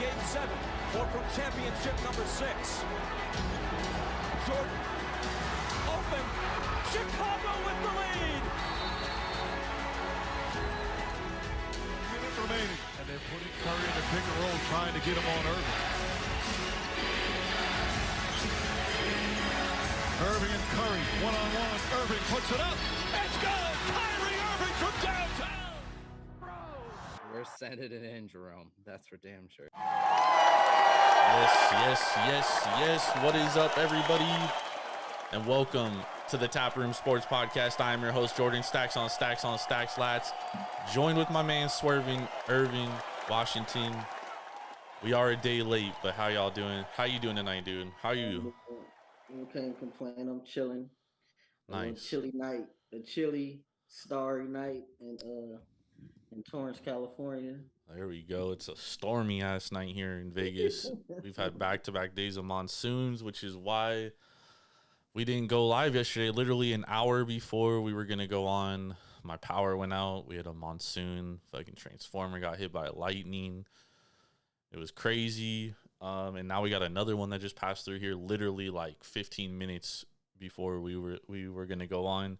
Game 7 or from championship number 6. Jordan, open, Chicago with the lead. Minute remaining, and they're putting Curry in the pick and roll, trying to get him on Ervin. Ervin and Curry, one-on-one. Ervin puts it up. It's good! Kyrie Irving from downtown! We're sending it in, Jerome. That's for damn sure. Yes. What is up, everybody? And welcome to the Taproom Sports Podcast. I am your host, Jordan. Stacks on stacks, lads. Joined with my man, Swerving, Ervin, Washington. We are a day late, but how y'all doing? How you doing tonight, dude? How you? I can't complain. I'm chilling. Nice. A chilly night, a chilly, starry night in Torrance, California. There we go. It's a stormy ass night here in Vegas. We've had back-to-back days of monsoons, which is why we didn't go live yesterday. Literally an hour before we were gonna go on, my power went out. We had a monsoon. Fucking transformer got hit by lightning. It was crazy. And now we got another one that just passed through here literally like 15 minutes before we were gonna go on.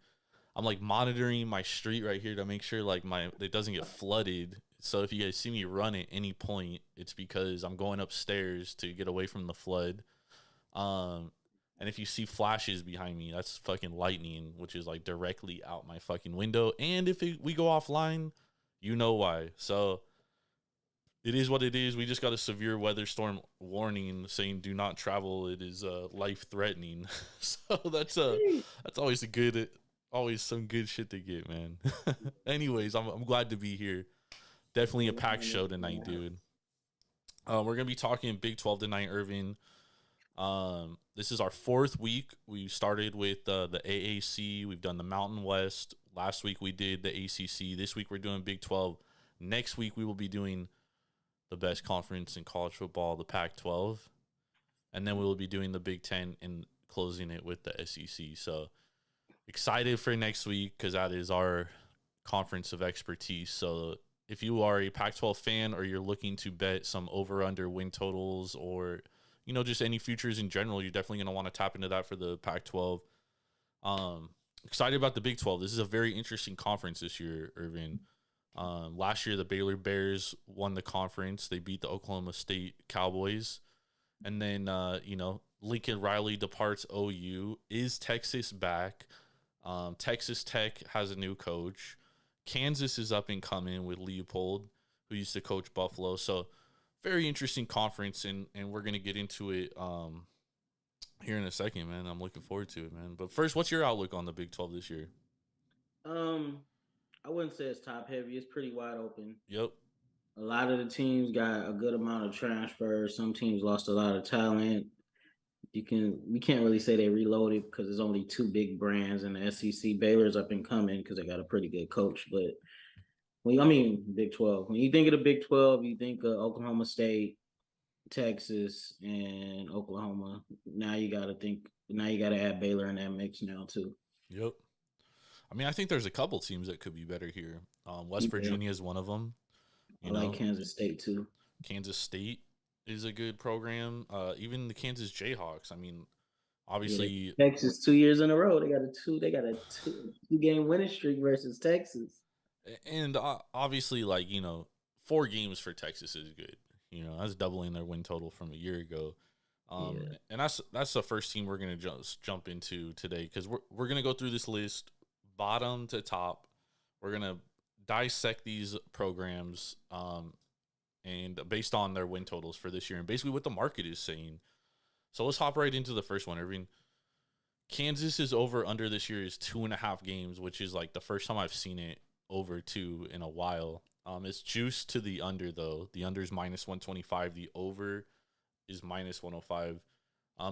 I'm like monitoring my street right here to make sure like it doesn't get flooded. So if you guys see me run at any point, it's because I'm going upstairs to get away from the flood. And if you see flashes behind me, that's fucking lightning, which is like directly out my fucking window. And if we go offline, you know why. So it is what it is. We just got a severe weather storm warning saying do not travel. It is life threatening. So that's always some good shit to get, man. Anyways, I'm glad to be here. Definitely a packed show tonight, dude. We're gonna be talking Big 12 tonight, Ervin. This is our fourth week. We started with the AAC. We've done the Mountain West. Last week we did the ACC. This week we're doing Big 12. Next week we will be doing the best conference in college football, the Pac-12, and then we will be doing the Big 10 and closing it with the SEC. So excited for next week because that is our conference of expertise. So if you are a Pac-12 fan or you're looking to bet some over-under win totals or, you know, just any futures in general, you're definitely going to want to tap into that for the Pac-12. Excited about the Big 12. This is a very interesting conference this year, Ervin. Last year, the Baylor Bears won the conference. They beat the Oklahoma State Cowboys. And then, Lincoln Riley departs OU. Is Texas back? Texas Tech has a new coach. Kansas is up and coming with Leopold, who used to coach Buffalo. So very interesting conference, and we're going to get into it here in a second, man. I'm looking forward to it, man. But first, what's your outlook on the Big 12 this year? I wouldn't say it's top heavy. It's pretty wide open. Yep. A lot of the teams got a good amount of transfers. Some teams lost a lot of talent. We can't really say they reloaded because there's only two big brands in the SEC. Baylor's up and coming because they got a pretty good coach. But Big 12. When you think of the Big 12, you think of Oklahoma State, Texas, and Oklahoma. Now you got to add Baylor in that mix now too. Yep. I think there's a couple teams that could be better here. West Virginia is one of them. I like Kansas State too. Kansas State is a good program. Even the Kansas Jayhawks. Obviously Texas 2 years in a row. They got a two-game winning streak versus Texas. And obviously, 4 games for Texas is good. That's doubling their win total from a year ago. And that's the first team we're gonna jump into today because we're gonna go through this list bottom to top. We're gonna dissect these programs and based on their win totals for this year and basically what the market is saying. So let's hop right into the first one, Ervin. Kansas is over under this year is 2.5 games, which is like the first time I've seen it over 2 in a while. It's juiced to the under though. The under is -125. The over is -105.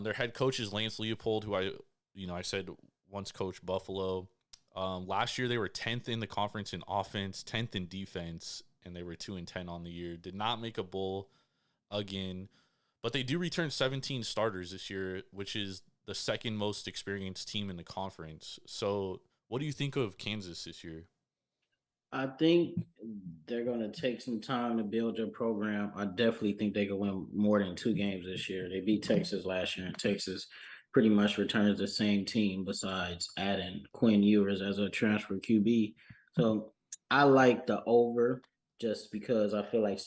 Their head coach is Lance Leopold, who I said once coached Buffalo. Last year they were 10th in the conference in offense, 10th in defense, and they were 2-10 on the year. Did not make a bowl again, but they do return 17 starters this year, which is the second most experienced team in the conference. So what do you think of Kansas this year? I think they're going to take some time to build their program. I definitely think they could win more than 2 games this year. They beat Texas last year, and Texas pretty much returns the same team besides adding Quinn Ewers as a transfer QB. So I like the over just because I feel like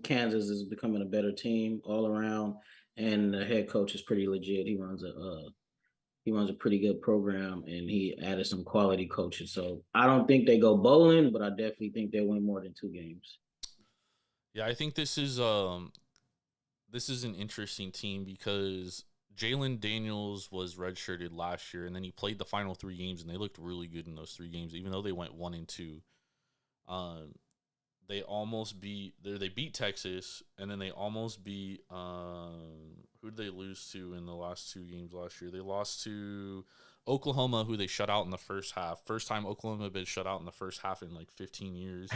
Kansas is becoming a better team all around, and the head coach is pretty legit. He runs a pretty good program, and he added some quality coaches. So I don't think they go bowling, but I definitely think they win more than 2 games. Yeah, I think this is an interesting team because Jalen Daniels was redshirted last year, and then he played the final 3 games, and they looked really good in those 3 games, even though they went 1-2. Um, they beat Texas, and then they almost beat who did they lose to in the last 2 games last year? They lost to Oklahoma, who they shut out in the first half. First time Oklahoma had been shut out in the first half in like 15 years.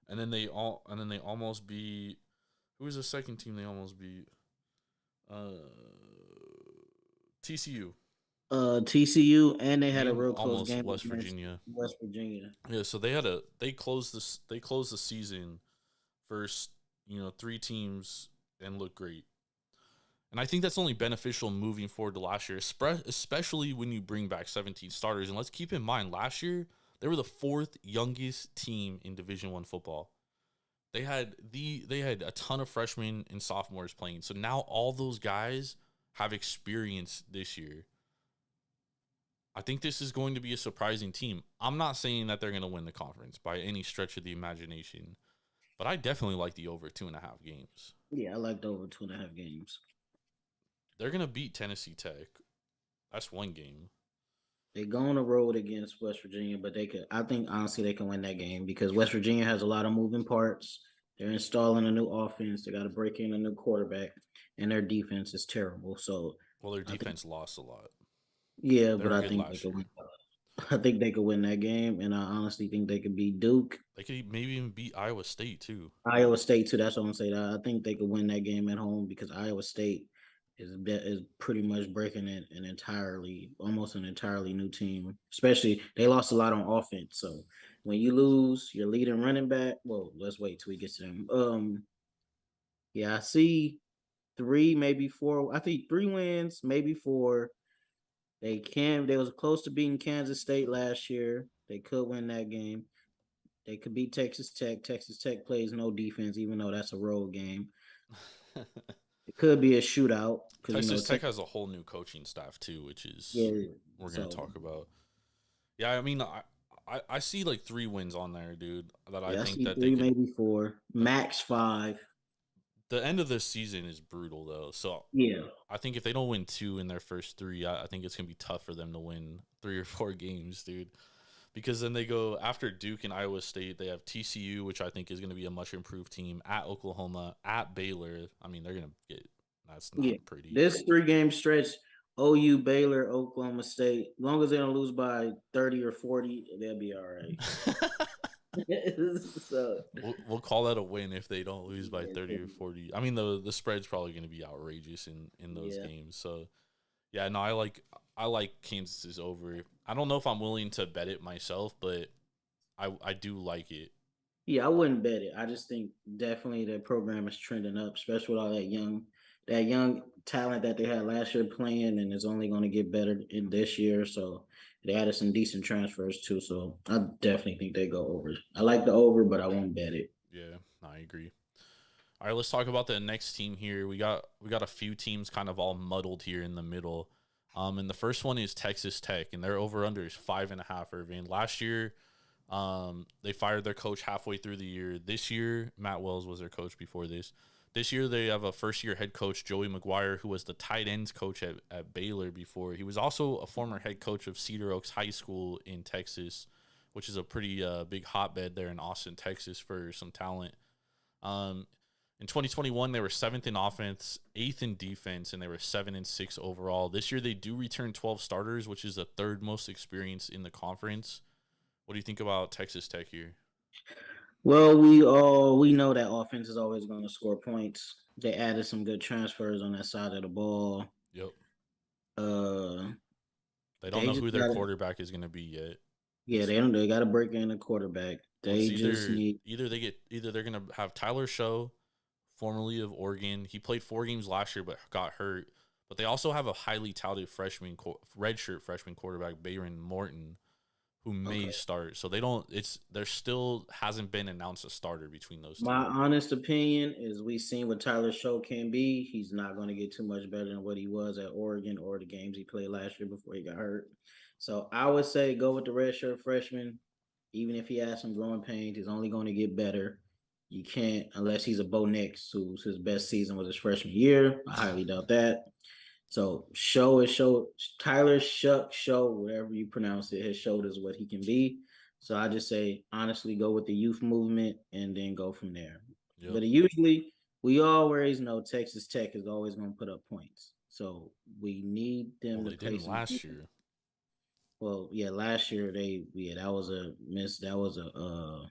And then they almost beat, who was the second team they almost beat? TCU. TCU, and they had a And real close almost game West against Virginia. West Virginia. Yeah, so they closed the season first, 3 teams and looked great. And I think that's only beneficial moving forward to last year, especially when you bring back 17 starters. And let's keep in mind, last year they were the 4th youngest team in Division I football. They had a ton of freshmen and sophomores playing. So now all those guys have experience this year. I think this is going to be a surprising team. I'm not saying that they're going to win the conference by any stretch of the imagination, but I definitely like the over 2.5 games. Yeah, I like the over 2.5 games. They're going to beat Tennessee Tech. That's 1 game. They go on the road against West Virginia, but I think honestly they can win that game because West Virginia has a lot of moving parts. They're installing a new offense. They got to break in a new quarterback, and their defense is terrible. So, Well, their defense lost a lot. yeah, They but were I good think they last could year. win. I think they could win that game, and I honestly think they could beat Duke, They could maybe even beat Iowa State too. Iowa State too. That's what I'm saying. I think they could win that game at home because Iowa State is pretty much breaking it almost an entirely new team. Especially they lost a lot on offense. So when you lose your leading running back, well, let's wait till we get to them. Yeah, I see 3, maybe 4. I think 3 wins, maybe 4. They was close to beating Kansas State last year. They could win that game. They could beat Texas Tech. Texas Tech plays no defense, even though that's a road game. It could be a shootout because Texas Tech has a whole new coaching staff too, which is we're going to talk about. Yeah, I mean, I see like 3 wins on there, dude. That I think that 3, maybe 4, max 5. The end of the season is brutal though, so Yeah, I think if they don't win 2 in their first 3, I think it's gonna be tough for them to win 3 or 4 games, dude. Because then they go after Duke and Iowa State. They have TCU, which I think is going to be a much improved team, at Oklahoma, at Baylor. I mean, they're going to get that's not pretty. This 3-game stretch, OU, Baylor, Oklahoma State. As long as they don't lose by 30 or 40, they'll be all right. So we'll call that a win if they don't lose by 30 or 40. I mean, the spread's probably going to be outrageous in those games. So yeah, no, I like Kansas's over. I don't know if I'm willing to bet it myself, but I do like it. Yeah, I wouldn't bet it. I just think definitely the program is trending up, especially with all that young talent that they had last year playing, and it's only going to get better in this year. So they added some decent transfers too. So I definitely think they go over. I like the over, but I won't bet it. Yeah, I agree. All right, let's talk about the next team here. We got a few teams kind of all muddled here in the middle. And the first one is Texas Tech, and their over-under is 5.5, Ervin. Last year, they fired their coach halfway through the year. This year, Matt Wells was their coach before this. This year, they have a first-year head coach, Joey McGuire, who was the tight ends coach at Baylor before. He was also a former head coach of Cedar Oaks High School in Texas, which is a pretty big hotbed there in Austin, Texas, for some talent. In 2021, they were 7th in offense, 8th in defense, and they were 7-6 overall. This year, they do return 12 starters, which is the 3rd most experience in the conference. What do you think about Texas Tech here? Well, we know that offense is always going to score points. They added some good transfers on that side of the ball. Yep. They don't know who their quarterback is going to be yet. Yeah, they got to break in a quarterback. Well, it's They just need. either they're gonna have Tyler Show, formerly of Oregon. He played 4 games last year but got hurt. But they also have a highly touted redshirt freshman quarterback, Bayon Morton, who may start. So there still hasn't been announced a starter between those two. My honest opinion is we've seen what Tyler Show can be. He's not going to get too much better than what he was at Oregon or the games he played last year before he got hurt. So I would say go with the redshirt freshman. Even if he has some growing pains, he's only going to get better. You can't, unless he's a Bo Nix, whose his best season was his freshman year. I highly doubt that. So Tyler Shuck Show, whatever you pronounce it, has showed us what he can be. So I just say honestly go with the youth movement and then go from there. Yep. But usually we always know Texas Tech is always going to put up points. So we need them Well, to they play didn't last year. Well, yeah, last year that was a miss. That was a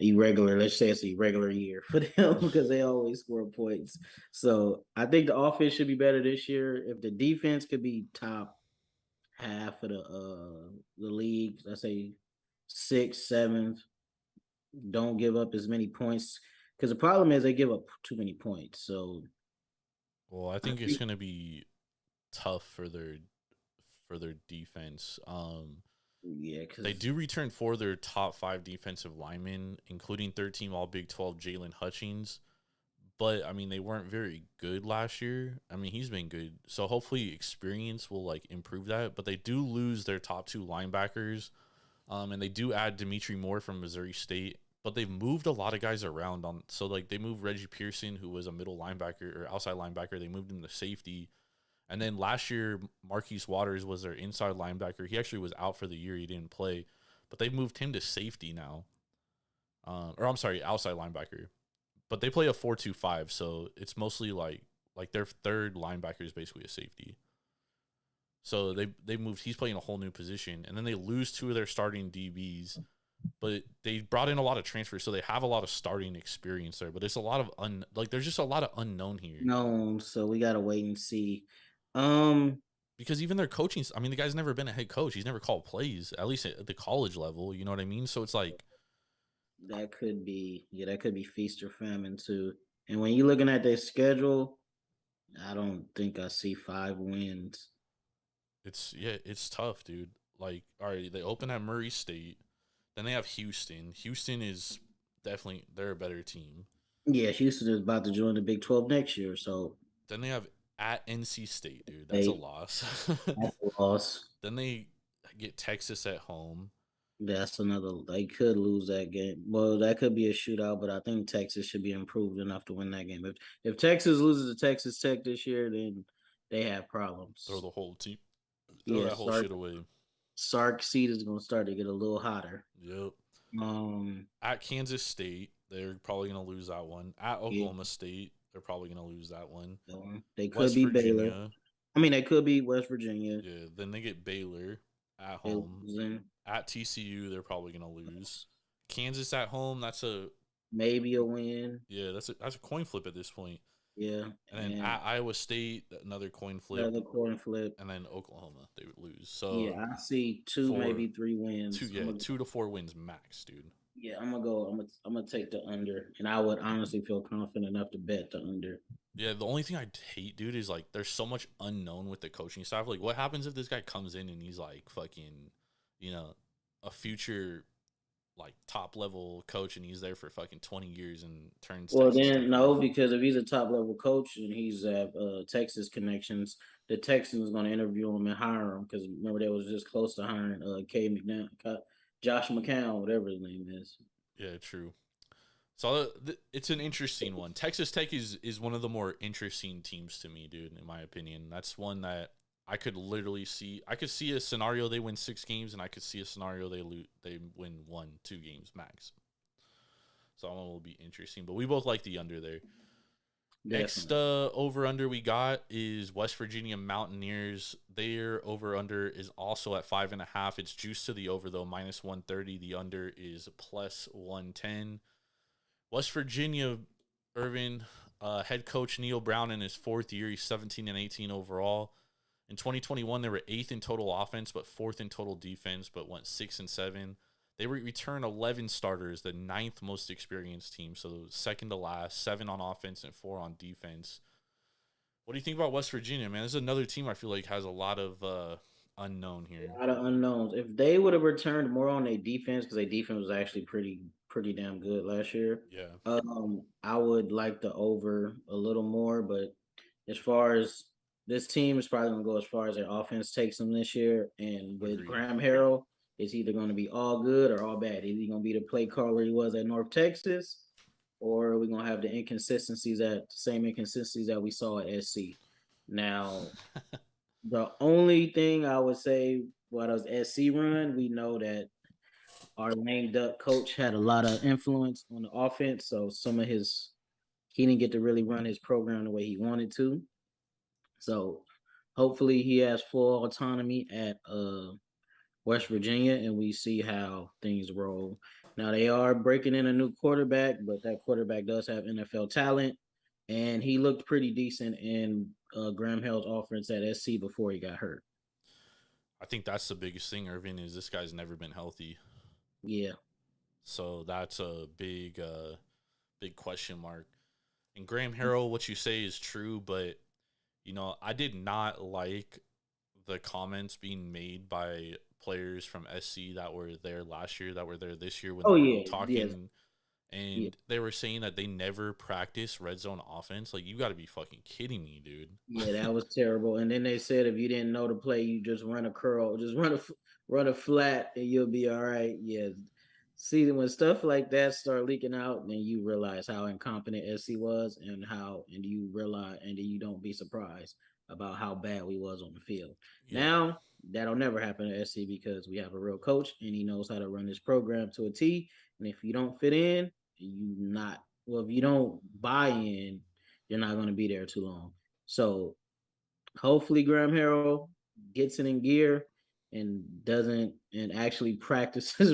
irregular. Let's say it's an irregular year for them because they always score points. So I think the offense should be better this year. If the defense could be top half of the league, I say 6th, 7th. Don't give up as many points because the problem is they give up too many points. So, well, I think it's gonna be tough for their defense. Yeah, because they do return 4 of their top 5 defensive linemen, including 13 All Big 12 Jalen Hutchings. But I mean, they weren't very good last year. I mean, he's been good, so hopefully experience will like improve that. But they do lose their top 2 linebackers, and they do add Dimitri Moore from Missouri State. But they've moved a lot of guys around so like they moved Reggie Pearson, who was a middle linebacker or outside linebacker. They moved him to safety. And then last year, Marquise Waters was their inside linebacker. He actually was out for the year. He didn't play. But they moved him to safety now. Outside linebacker. But they play a 4-2-5, so it's mostly like their third linebacker is basically a safety. So they moved. He's playing a whole new position. And then they lose 2 of their starting DBs. But they brought in a lot of transfers, so they have a lot of starting experience there. But it's a lot of there's just a lot of unknown here. No, so we gotta wait and see. Because even their coaching, I mean, the guy's never been a head coach. He's never called plays, at least at the college level. You know what I mean? So it's like that could be feast or famine too. And when you're looking at their schedule, I don't think I see 5 wins. It's tough, dude. Like, all right, they open at Murray State, then they have Houston. Houston is definitely they're a better team. Yeah, Houston is about to join the Big 12 next year, so then they have at NC State, dude. That's a loss. That's a loss. Then they get Texas at home. That's another. They could lose that game. Well, that could be a shootout, but I think Texas should be improved enough to win that game. If Texas loses to Texas Tech this year, then they have problems. Throw the whole team. Throw that whole shit away. Sark seed is going to start to get a little hotter. Yep. At Kansas State, they're probably going to lose that one. At Oklahoma State, they're probably going to lose that one. They could be Baylor. I mean, they could be West Virginia. Yeah. Then they get Baylor at home. At TCU, they're probably going to lose. Kansas at home, that's maybe a win. Yeah, that's a coin flip at this point. Yeah. And then at Iowa State, another coin flip. And then Oklahoma, they would lose. So yeah, I see 2, maybe 3 wins. 2 to 4 wins max, dude. Yeah, I'm gonna take the under, and I would honestly feel confident enough to bet the under. Yeah, the only thing I hate, dude, is like there's so much unknown with the coaching staff. Like, what happens if this guy comes in and he's like fucking, a future like top level coach and he's there for fucking 20 years and turns. Well, then no, because if he's a top level coach and he's at Texas connections, the Texans going to interview him and hire him because remember they was just close to hiring Josh McCown, whatever his name is. Yeah, true. So it's an interesting one. Texas Tech is one of the more interesting teams to me, dude. In my opinion, that's one that I could literally see. I could see a scenario they win 6 games, and I could see a scenario they win 1-2 games max. So that one will be interesting. But we both like the under there. Definitely. Next over-under we got is West Virginia Mountaineers. Their over-under is also at 5.5. It's juiced to the over, though, -130. The under is +110. West Virginia, Ervin, head coach Neil Brown in his 4th year. He's 17-18 overall. In 2021, they were 8th in total offense, but 4th in total defense, but went 6-7. They return 11 starters, the 9th most experienced team, so second to last, 7 on offense and 4 on defense. What do you think about West Virginia, man? This is another team I feel like has a lot of unknown here. A lot of unknowns. If they would have returned more on their defense, because their defense was actually pretty damn good last year. Yeah. I would like the over a little more, but as far as this team is probably gonna go as far as their offense takes them this year. And with Agreed. Graham Harrell, it's either gonna be all good or all bad. Is he gonna be the play caller he was at North Texas, or are we gonna have the same inconsistencies that we saw at SC? Now, the only thing I would say, what was SC run, we know that our lame duck coach had a lot of influence on the offense, so he didn't get to really run his program the way he wanted to. So hopefully he has full autonomy at West Virginia, and we see how things roll. Now they are breaking in a new quarterback, but that quarterback does have NFL talent, and he looked pretty decent in Graham Hill's offense at SC before he got hurt. I think that's the biggest thing, Ervin, is this guy's never been healthy. Yeah. So that's a big question mark. And Graham Harrell, what you say is true, but I did not like the comments being made by players from SC that were there last year, that were there this year when they were talking. Yes. And they were saying that they never practice red zone offense. Like, you got to be fucking kidding me, dude. Yeah, that was terrible. And then they said if you didn't know the play, you just run a curl, just run a flat, and you'll be all right. Yeah. See, when stuff like that start leaking out, then you realize how incompetent SC was, and you don't be surprised about how bad we was on the field. Yeah. Now that'll never happen to SC because we have a real coach and he knows how to run this program to a T. And if you don't fit in, if you don't buy in, you're not going to be there too long. So hopefully Graham Harrell gets it in gear and actually practices.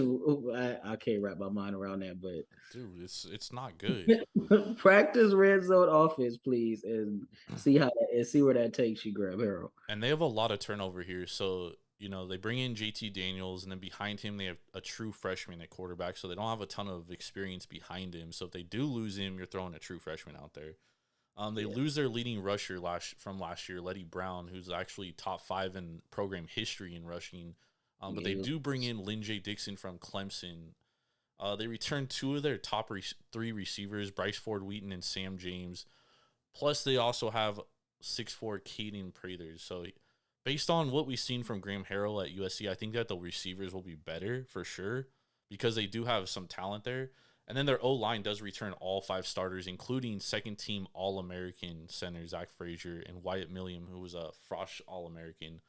I can't wrap my mind around that, but dude, it's not good. Practice red zone offense, please, and see where that takes you, Graham Harrell. And they have a lot of turnover here, so they bring in JT Daniels, and then behind him they have a true freshman at quarterback, so they don't have a ton of experience behind him. So if they do lose him, you're throwing a true freshman out there. They lose their leading rusher from last year, Letty Brown, who's actually top 5 in program history in rushing. But they do bring in Lynn J. Dixon from Clemson. They return 2 of their top 3 receivers, Bryce Ford Wheaton and Sam James. Plus, they also have 6'4" Caden Prathers. So, based on what we've seen from Graham Harrell at USC, I think that the receivers will be better for sure because they do have some talent there. And then their O-line does return all 5 starters, including second-team All-American center Zach Frazier and Wyatt Milliam, who was a Frosh All-American.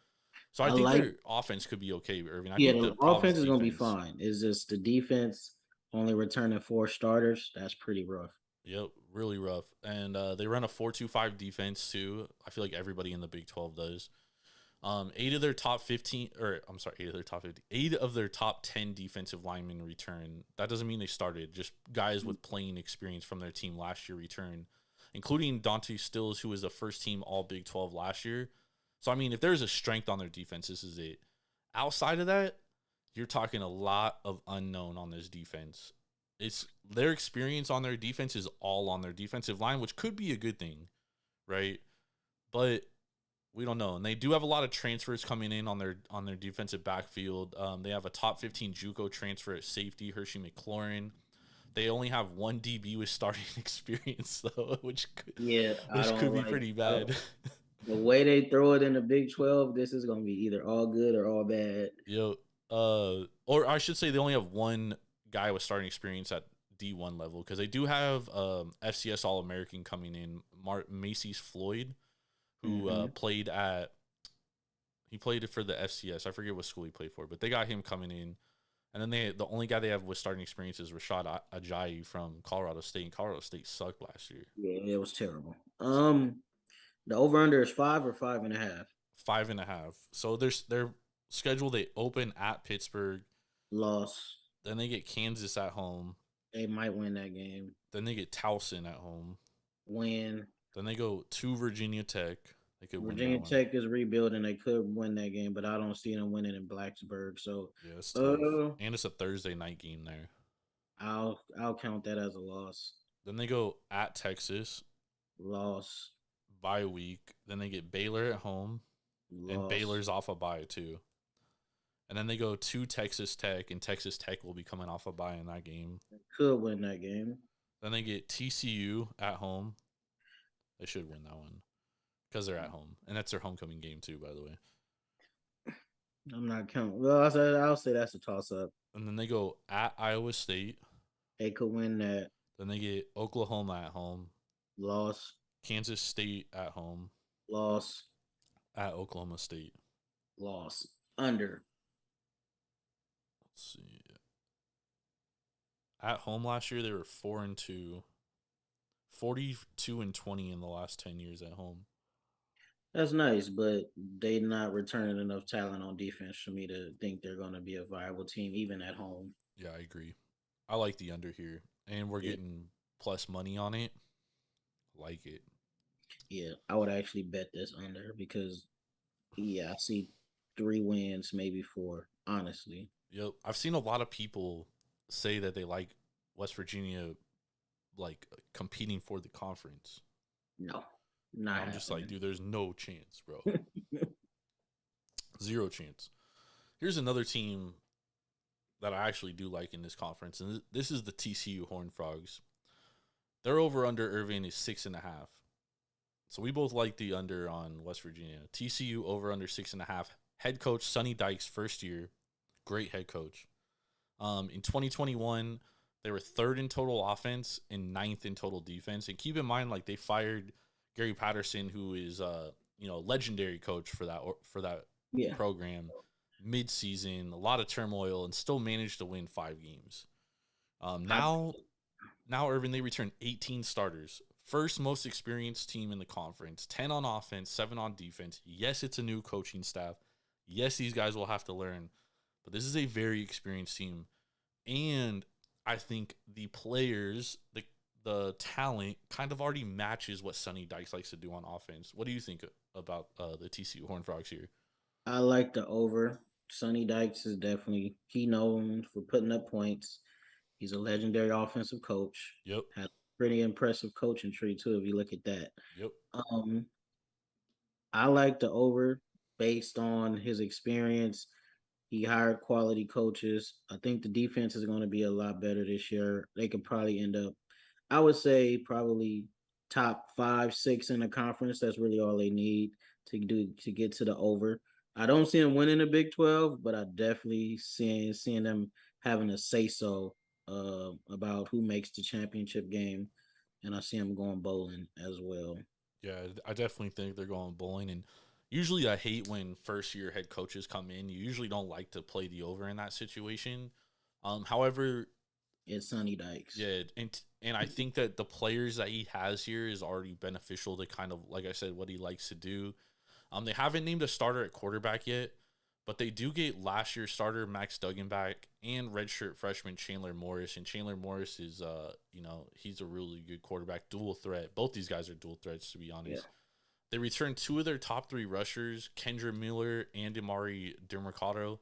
So I think their offense could be okay, Ervin. I think the offense is going to be fine. It's just the defense only returning 4 starters. That's pretty rough. Yep, really rough. And they run a 4-2-5 defense, too. I feel like everybody in the Big 12 does. 8 of their top 10 defensive linemen return. That doesn't mean they started. Just guys with playing experience from their team last year return, including Dante Stills, who was a first-team All Big 12 last year. So, I mean, if there's a strength on their defense, this is it. Outside of that, you're talking a lot of unknown on this defense. It's their experience on their defense is all on their defensive line, which could be a good thing, right? But we don't know. And they do have a lot of transfers coming in on their defensive backfield. They have a top 15 JUCO transfer at safety, Hershey McLaurin. They only have 1 DB with starting experience, though, which could be pretty bad. The way they throw it in the Big 12, this is going to be either all good or all bad. Or I should say they only have 1 guy with starting experience at D1 level because they do have FCS All-American coming in, Macy's Floyd, who played for the FCS. I forget what school he played for, but they got him coming in. And then the only guy they have with starting experience is Rashad Ajayi from Colorado State, and Colorado State sucked last year. Yeah, it was terrible. The over-under is 5 or 5.5? 5.5. So their schedule, they open at Pittsburgh. Loss. Then they get Kansas at home. They might win that game. Then they get Towson at home. Win. Then they go to Virginia Tech. They could win that Virginia one. Tech is rebuilding. They could win that game, but I don't see them winning in Blacksburg. So, Yeah, it's tough. And it's a Thursday night game there. I'll count that as a loss. Then they go at Texas. Loss. Bye week. Then they get Baylor at home. Loss. And Baylor's off a bye too. And then they go to Texas Tech, and Texas Tech will be coming off a bye in that game. They could win that game. Then they get TCU at home. They should win that one because they're at home, and that's their homecoming game too, by the way. I'm not counting. Well, I'll say that's a toss-up. And then they go at Iowa State. They could win that. Then they get Oklahoma at home. Loss. Kansas State at home. Loss. At Oklahoma State. Loss. Under. Let's see. At home last year, they were 4-2. 42-20 in the last 10 years at home. That's nice, but they not returning enough talent on defense for me to think they're going to be a viable team, even at home. Yeah, I agree. I like the under here, and we're getting plus money on it. Like it. Yeah, I would actually bet this under because, I see 3 wins, maybe 4, honestly. Yep. I've seen a lot of people say that they like West Virginia, like, competing for the conference. No. Not I'm just like, happening. dude, there's no chance, bro. Zero chance. Here's another team that I actually do like in this conference, and this is the TCU Horned Frogs. Their over-under Ervin is 6.5. So we both like the under on West Virginia. TCU over-under 6.5. Head coach Sonny Dykes, first year. Great head coach. In 2021, they were 3rd in total offense and 9th in total defense. And keep in mind, like, they fired Gary Patterson, who is legendary coach for that program, mid-season, a lot of turmoil, and still managed to win 5 games. Now Ervin, they return 18 starters. First most experienced team in the conference. 10 on offense, 7 on defense. Yes, it's a new coaching staff. Yes, these guys will have to learn. But this is a very experienced team. And I think the players, the talent kind of already matches what Sonny Dykes likes to do on offense. What do you think about the TCU Horned Frogs here? I like the over. Sonny Dykes is definitely, he known for putting up points. He's a legendary offensive coach. Yep. Had a pretty impressive coaching tree too, if you look at that. Yep. I like the over based on his experience. He hired quality coaches. I think the defense is going to be a lot better this year. They could probably end up, I would say, probably top 5, 6 in the conference. That's really all they need to get to the over. I don't see them winning the Big 12, but I definitely seeing them having a say-so about who makes the championship game, and I see them going bowling as well. Yeah, I definitely think they're going bowling, and usually I hate when first-year head coaches come in. You usually don't like to play the over in that situation. However, it's Sonny Dykes. Yeah, and I think that the players that he has here is already beneficial to kind of, like I said, what he likes to do. They haven't named a starter at quarterback yet, but they do get last year's starter Max Duggan back and redshirt freshman Chandler Morris. And Chandler Morris is, he's a really good quarterback, dual threat. Both these guys are dual threats, to be honest. Yeah. They returned 2 of their top 3 rushers, Kendra Miller and Amari DeMercado.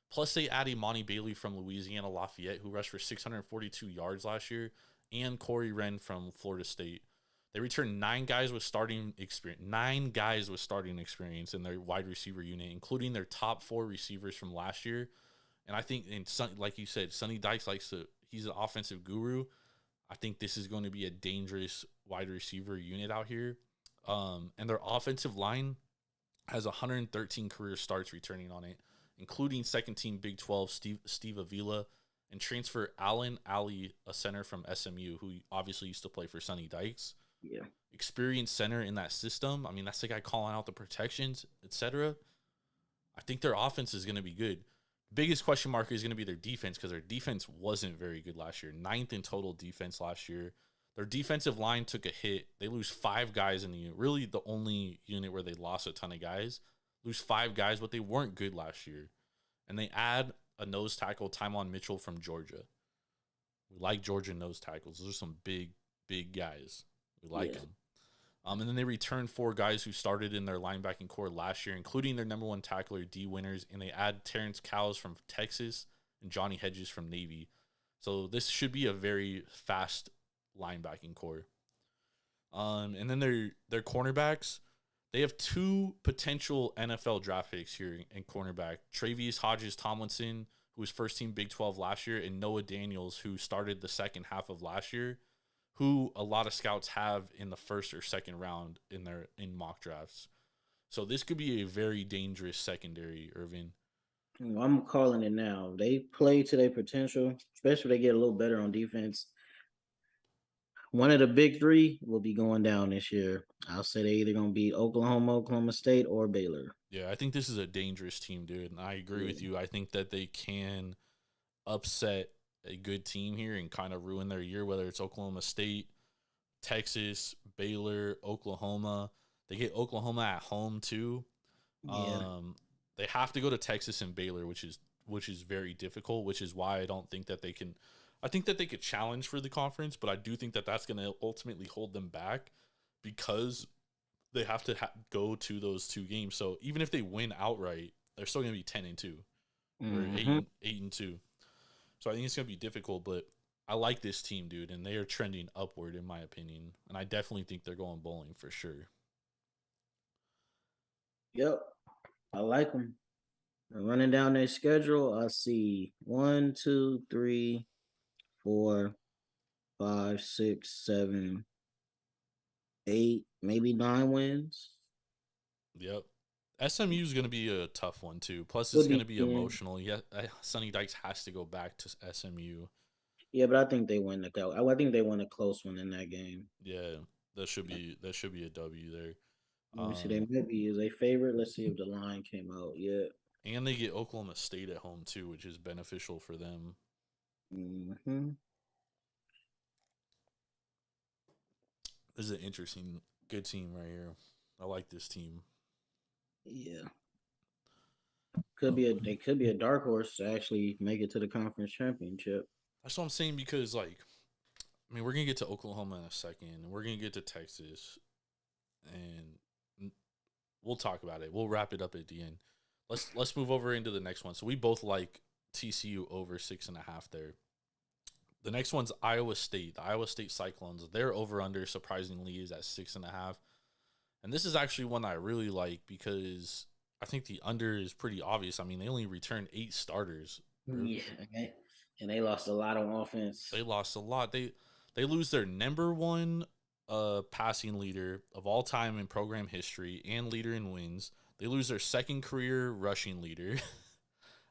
Plus, they add Imani Bailey from Louisiana Lafayette, who rushed for 642 yards last year, and Corey Wren from Florida State. They returned 9 guys with starting experience. 9 guys with starting experience in their wide receiver unit, including their top 4 receivers from last year. And I think, like you said, Sonny Dykes he's an offensive guru. I think this is going to be a dangerous wide receiver unit out here. And their offensive line has 113 career starts returning on it, including second-team Big 12 Steve Avila and transfer Allen Alley, a center from SMU, who obviously used to play for Sonny Dykes. Yeah. Experienced center in that system. I mean, that's the guy calling out the protections, etc. I think their offense is going to be good. Biggest question mark is going to be their defense, because their defense wasn't very good last year. 9th in total defense last year. Their defensive line took a hit. They lose 5 guys in the unit. Really the only unit where they lost a ton of guys. Lose 5 guys, but they weren't good last year. And they add a nose tackle, Tymon Mitchell from Georgia. We like Georgia nose tackles. Those are some big, big guys. We like them. And then they returned 4 guys who started in their linebacking core last year, including their number 1 tackler, D. Winters, and they add Terrence Cowles from Texas and Johnny Hedges from Navy. So this should be a very fast linebacking core. And then their cornerbacks, they have 2 potential NFL draft picks here in cornerback. Travius Hodges-Tomlinson, who was first team Big 12 last year, and Noah Daniels, who started the second half of last year, who a lot of scouts have in the first or second round in mock drafts. So this could be a very dangerous secondary, Ervin. I'm calling it now. They play to their potential, especially if they get a little better on defense. One of the big 3 will be going down this year. I'll say they either going to be Oklahoma, Oklahoma State, or Baylor. Yeah, I think this is a dangerous team, dude. And I agree with you. I think that they can upset a good team here and kind of ruin their year, whether it's Oklahoma State, Texas, Baylor, Oklahoma. They get Oklahoma at home too. Yeah. They have to go to Texas and Baylor, which is very difficult, which is why I don't think that they can. I think that they could challenge for the conference, but I do think that that's going to ultimately hold them back because they have to go to those 2 games. So even if they win outright, they're still going to be 10-2 or 8-2. So I think it's going to be difficult, but I like this team, dude, and they are trending upward in my opinion. And I definitely think they're going bowling for sure. Yep. I like them. Running down their schedule, I see 1, 2, 3, 4, 5, 6, 7, 8, maybe 9 wins. Yep. SMU is going to be a tough one too. Plus, it's going to be emotional. Yeah, Sonny Dykes has to go back to SMU. Yeah, but I think they win I think they won a close one in that game. Yeah, that should be a W there. Let me see, they might be as a favorite. Let's see if the line came out yet. And they get Oklahoma State at home too, which is beneficial for them. This is an interesting, good team right here. I like this team. Yeah. They could be a dark horse to actually make it to the conference championship. That's what I'm saying because, like, I mean, we're gonna get to Oklahoma in a second, and we're gonna get to Texas, and we'll talk about it. We'll wrap it up at the end. Let's move over into the next one. So we both like TCU over 6.5 there. The next one's Iowa State. The Iowa State Cyclones. Their over/under surprisingly is at 6.5. And this is actually one I really like because I think the under is pretty obvious. I mean, they only returned 8 starters. Yeah, and they lost a lot on offense. They lost a lot. They lose their number 1 passing leader of all time in program history and leader in wins. They lose their 2nd career rushing leader.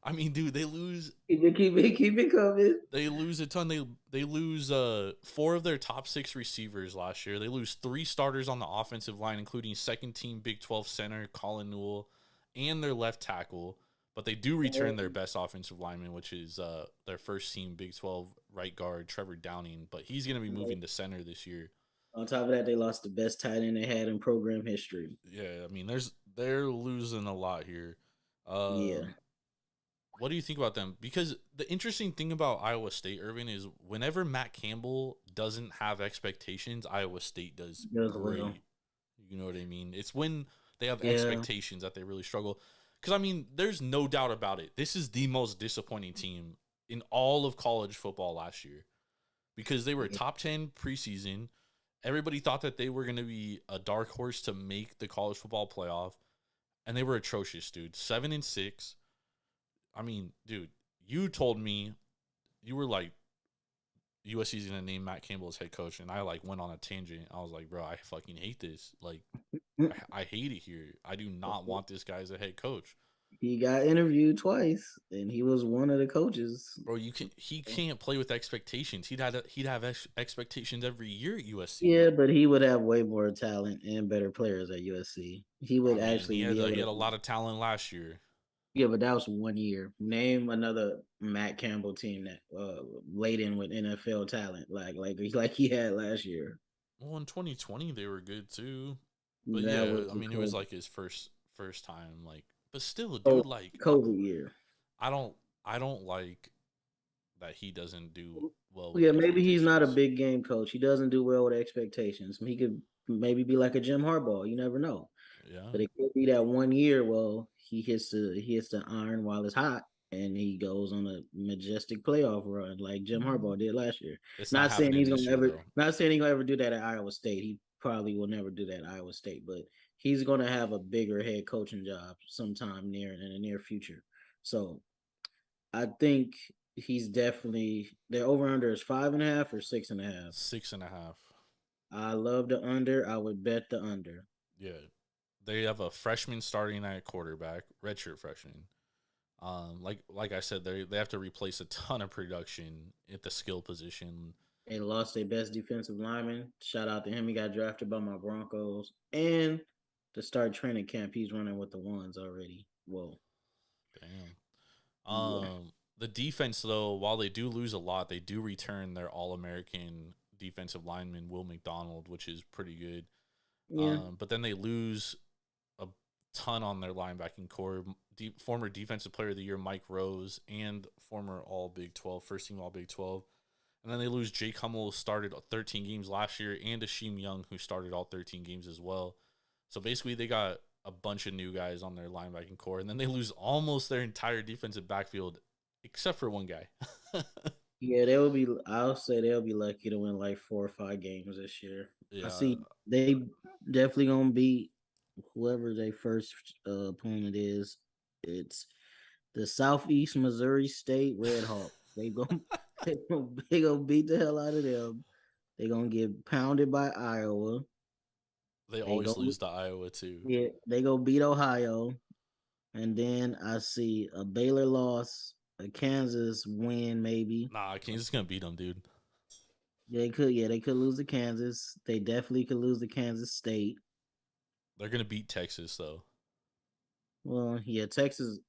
I mean, dude, they lose. Keep it coming. They lose a ton. They lose 4 of their top 6 receivers last year. They lose 3 starters on the offensive line, including 2nd team Big 12 center Colin Newell and their left tackle. But they do return their best offensive lineman, which is their 1st team Big 12 right guard Trevor Downing. But he's going to be moving to center this year. On top of that, they lost the best tight end they had in program history. Yeah, I mean, they're losing a lot here. Yeah. What do you think about them? Because the interesting thing about Iowa State, Ervin, is whenever Matt Campbell doesn't have expectations, Iowa State does great. Well. You know what I mean? It's when they have expectations that they really struggle. Because, I mean, there's no doubt about it. This is the most disappointing team in all of college football last year. Because they were top 10 preseason. Everybody thought that they were going to be a dark horse to make the college football playoff. And they were atrocious, dude. 7-6. I mean, dude, you told me you were like, USC's going to name Matt Campbell as head coach. And I like went on a tangent. I was like, bro, I fucking hate this. Like, I hate it here. I do not want this guy as a head coach. He got interviewed twice, and he was one of the coaches. Bro, he can't play with expectations. He'd have expectations every year at USC. Yeah, but he would have way more talent and better players at USC. He would he had a lot of talent last year. Yeah, but that was 1 year. Name another Matt Campbell team that laden with NFL talent like he had last year. Well, in 2020 they were good too. But yeah, I mean it was like his first time. Like, but still, dude, like COVID year. I don't like that he doesn't do well. Yeah, maybe he's not a big game coach. He doesn't do well with expectations. He could maybe be like a Jim Harbaugh. You never know. Yeah. But it could be that 1 year. Well, he hits the iron while it's hot, and he goes on a majestic playoff run like Jim Harbaugh did last year. It's not Not saying happening he's this gonna year ever. though. Not saying he's gonna ever do that at Iowa State. He probably will never do that at Iowa State, but he's gonna have a bigger head coaching job sometime in the near future. So I think he's definitely the over under is 5.5 or 6.5. 6.5. I love the under. I would bet the under. Yeah. They have a freshman starting at quarterback, redshirt freshman. Like I said, they have to replace a ton of production at the skill position. They lost their best defensive lineman. Shout out to him. He got drafted by my Broncos. And to start training camp, he's running with the ones already. Whoa. Damn. Yeah. The defense though, while they do lose a lot, they do return their All-American defensive lineman Will McDonald, which is pretty good. Yeah. But then they lose a ton on their linebacking core. Former Defensive Player of the Year Mike Rose and former All Big 12, first team All Big 12. And then they lose Jake Hummel, who started 13 games last year, and Asheem Young, who started all 13 games as well. So basically, they got a bunch of new guys on their linebacking core, and then they lose almost their entire defensive backfield, except for one guy. Yeah, I'll say they'll be lucky to win like 4 or 5 games this year. I Yeah, see they definitely gonna beat whoever their first opponent is. It's the Southeast Missouri State Red Hawks. They gonna beat the hell out of them. They gonna get pounded by Iowa. they They always go lose to Iowa too. Yeah, they go beat Ohio. And then I see a Baylor loss, a Kansas win, maybe. Nah, Kansas is gonna beat them, dude. They could lose to Kansas. They definitely could lose to Kansas State. They're gonna beat Texas though. Well, yeah, Texas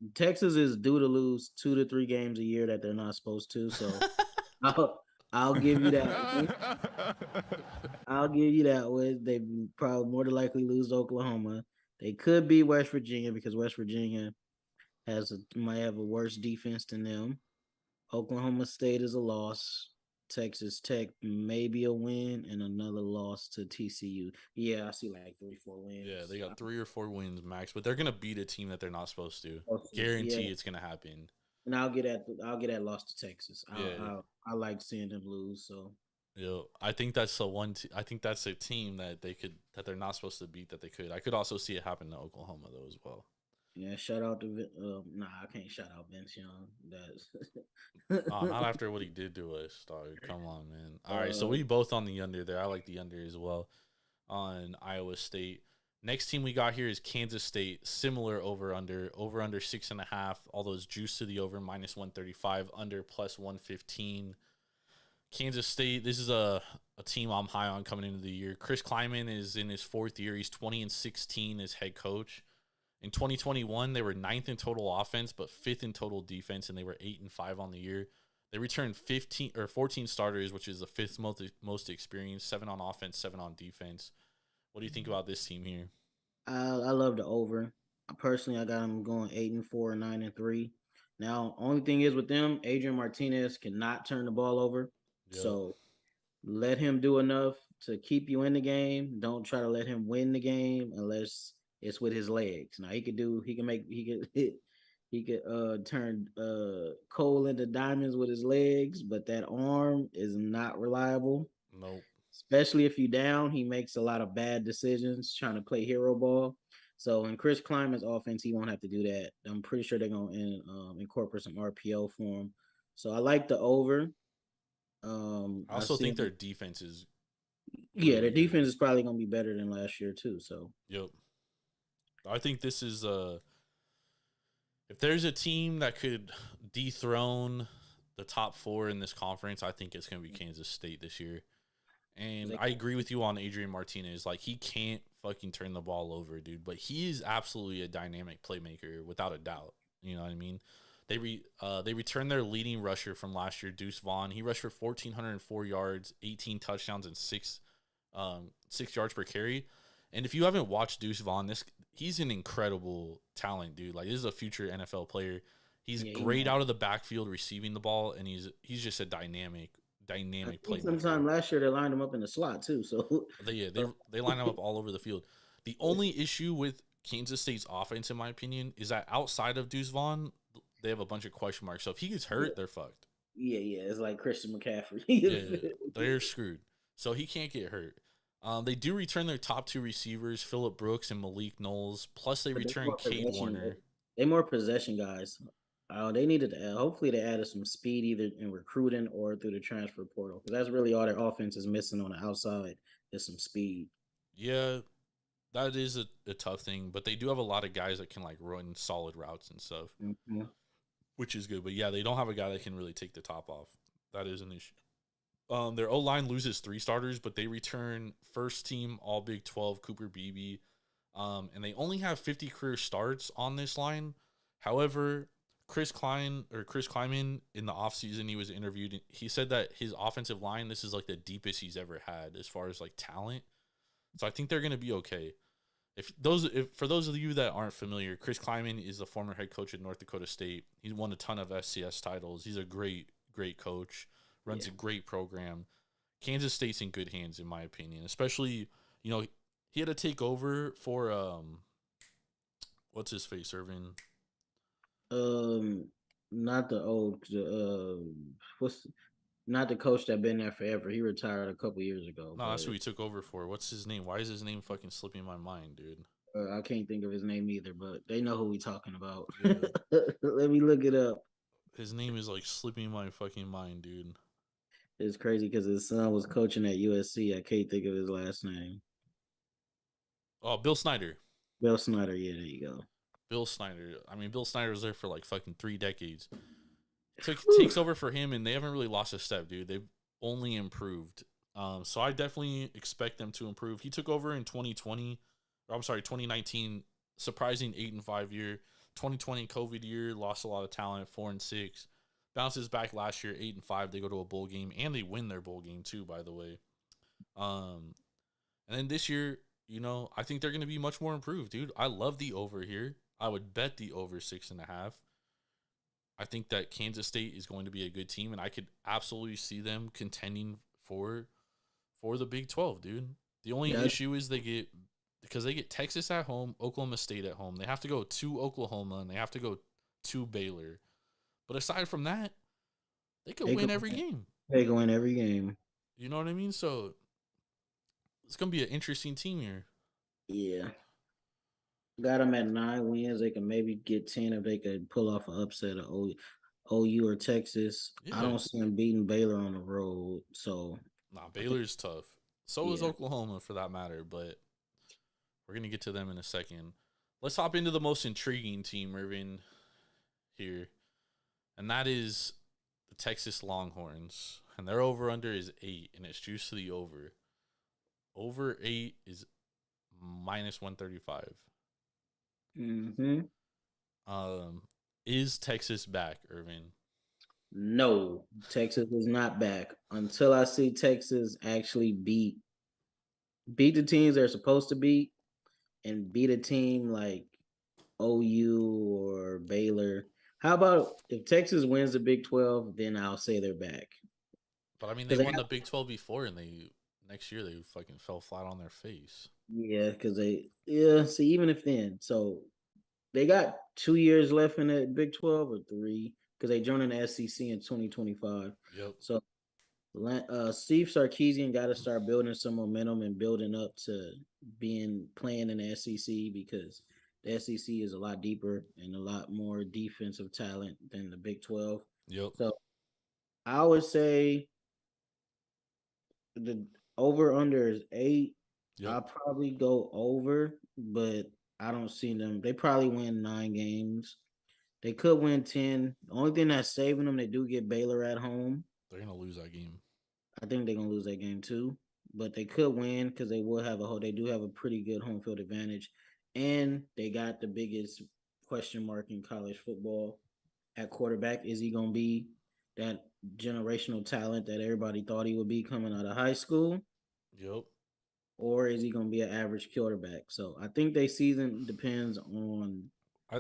is due to lose 2 to 3 games a year that they're not supposed to. So I'll give you that. I'll give you that one. They probably more than likely lose to Oklahoma. They could be West Virginia because West Virginia might have a worse defense than them. Oklahoma State is a loss. Texas Tech maybe a win and another loss to TCU. Yeah, I see like 3, 4 wins. Yeah, they got 3 or 4 wins max, but they're gonna beat a team that they're not supposed to. Okay, Guarantee yeah. it's gonna happen. And I'll get that loss to Texas. Yeah. I like seeing them lose. So I think that's the one. I think that's a team that they're not supposed to beat that they could. I could also see it happen to Oklahoma though as well. yeah, shout out to nah, I can't shout out Vince Young. That's Not after what he did to us, dog. Come on, man. All right, so we both on the under there. I like the under as well on Iowa State. Next team we got here is Kansas State. Similar over under 6.5. All those juice to the over -135, under +115. Kansas State. This is a team I'm high on coming into the year. Chris Kleiman is in his 4th year. He's 20-16 as head coach. In 2021, they were 9th in total offense, but 5th in total defense, and they were 8-5 on the year. They returned 14 starters, which is the 5th most experienced, 7 on offense, 7 on defense. What do you think about this team here? I love the over. Personally, I got them going 8-4, 9-3. Now, only thing is with them, Adrian Martinez cannot turn the ball over. Yep. So let him do enough to keep you in the game. Don't try to let him win the game unless it's with his legs. Now he could turn coal into diamonds with his legs, but that arm is not reliable. Nope. Especially if you down, he makes a lot of bad decisions trying to play hero ball. So in Chris Kleiman's offense, he won't have to do that. I'm pretty sure they're gonna incorporate some RPO for him. So I like the over. I also think their defense is. Their defense is probably gonna be better than last year too. So yep. I think this is if there's a team that could dethrone the top 4 in this conference, I think it's going to be Kansas State this year. And I agree with you on Adrian Martinez. Like, he can't fucking turn the ball over, dude. But he is absolutely a dynamic playmaker, without a doubt. You know what I mean? They returned their leading rusher from last year, Deuce Vaughn. He rushed for 1,404 yards, 18 touchdowns, and 6 yards per carry. And if you haven't watched Deuce Vaughn, he's an incredible talent, dude. Like, this is a future NFL player. He's great out of the backfield receiving the ball, and he's just a dynamic dynamic Sometime playmaker. last year they lined him up in the slot too. So They line him up all over the field. The only issue with Kansas State's offense, in my opinion, is that outside of Deuce Vaughn, they have a bunch of question marks. So if he gets hurt, they're fucked. yeah, it's like Christian McCaffrey. Yeah, they're screwed. So he can't get hurt. They do return their top 2 receivers, Phillip Brooks and Malik Knowles. Plus, they return Cade Warner. They more possession guys. They needed to add. Hopefully, they added some speed either in recruiting or through the transfer portal because that's really all their offense is missing on the outside is some speed. Yeah, that is a tough thing, but they do have a lot of guys that can like run solid routes and stuff, which is good. But yeah, they don't have a guy that can really take the top off. That is an issue. Their O-line loses 3 starters, but they return first team All Big 12 Cooper Beebe. And they only have 50 career starts on this line. However, Chris Kleiman in the offseason, he was interviewed. He said that his offensive line, this is like the deepest he's ever had as far as like talent. So I think they're going to be okay. For those of you that aren't familiar, Chris Kleiman is the former head coach at North Dakota State. He's won a ton of FCS titles. He's a great coach, runs a great program. Kansas State's in good hands, in my opinion, especially, you know, he had to take over for what's his face, Ervin? Not the old not the coach that been there forever. He retired a couple years ago. No, that's who he took over for. What's his name? Why is his name fucking slipping my mind, dude? I can't think of his name either, but they know who we talking about. Yeah. Let me look it up. His name is like slipping my fucking mind, dude. It's crazy because his son was coaching at USC. I can't think of his last name. Oh, Bill Snyder. Bill Snyder. Yeah, there you go. Bill Snyder. I mean, Bill Snyder was there for like fucking 3 decades. Takes over for him, and they haven't really lost a step, dude. They've only improved. So I definitely expect them to improve. He took over in 2019, surprising 8-5 year. 2020 COVID year, lost a lot of talent, 4-6. Bounces back last year, 8-5. They go to a bowl game, and they win their bowl game too, by the way. And then this year, you know, I think they're going to be much more improved, dude. I love the over here. I would bet the over 6.5. I think that Kansas State is going to be a good team, and I could absolutely see them contending for the Big 12, dude. The only issue is because they get Texas at home, Oklahoma State at home. They have to go to Oklahoma, and they have to go to Baylor. But aside from that, they could win every game. They can win every game. You know what I mean? So it's going to be an interesting team here. Yeah. Got them at 9 wins. They can maybe get 10 if they could pull off an upset of OU or Texas. Yeah. I don't see them beating Baylor on the road. So Baylor's tough. So is Oklahoma, for that matter. But we're going to get to them in a second. Let's hop into the most intriguing team, Ervin, here. And that is the Texas Longhorns. And their over-under is 8, and it's juiced to the over. Over 8 is minus 135. Is Texas back, Ervin? No, Texas is not back until I see Texas actually beat the teams they're supposed to beat and beat a team like OU or Baylor. How about if Texas wins the Big 12, then I'll say they're back. But I mean, they won the Big 12 before, and next year they fucking fell flat on their face. Yeah, because see, even if then, so they got 2 years left in the Big 12 or 3, because they joined in the SEC in 2025. Yep. So Steve Sarkisian got to start building some momentum and building up to playing in the SEC, because the SEC is a lot deeper and a lot more defensive talent than the Big 12. Yep. So I would say the over-under is 8. Yep. I'll probably go over, but I don't see them. They probably win 9 games. They could win 10. The only thing that's saving them, they do get Baylor at home. They're going to lose that game. I think they're going to lose that game too. But they could win because they do have a pretty good home field advantage. And they got the biggest question mark in college football at quarterback. Is he going to be that generational talent that everybody thought he would be coming out of high school? Yep. Or is he going to be an average quarterback? So I think their season depends on. I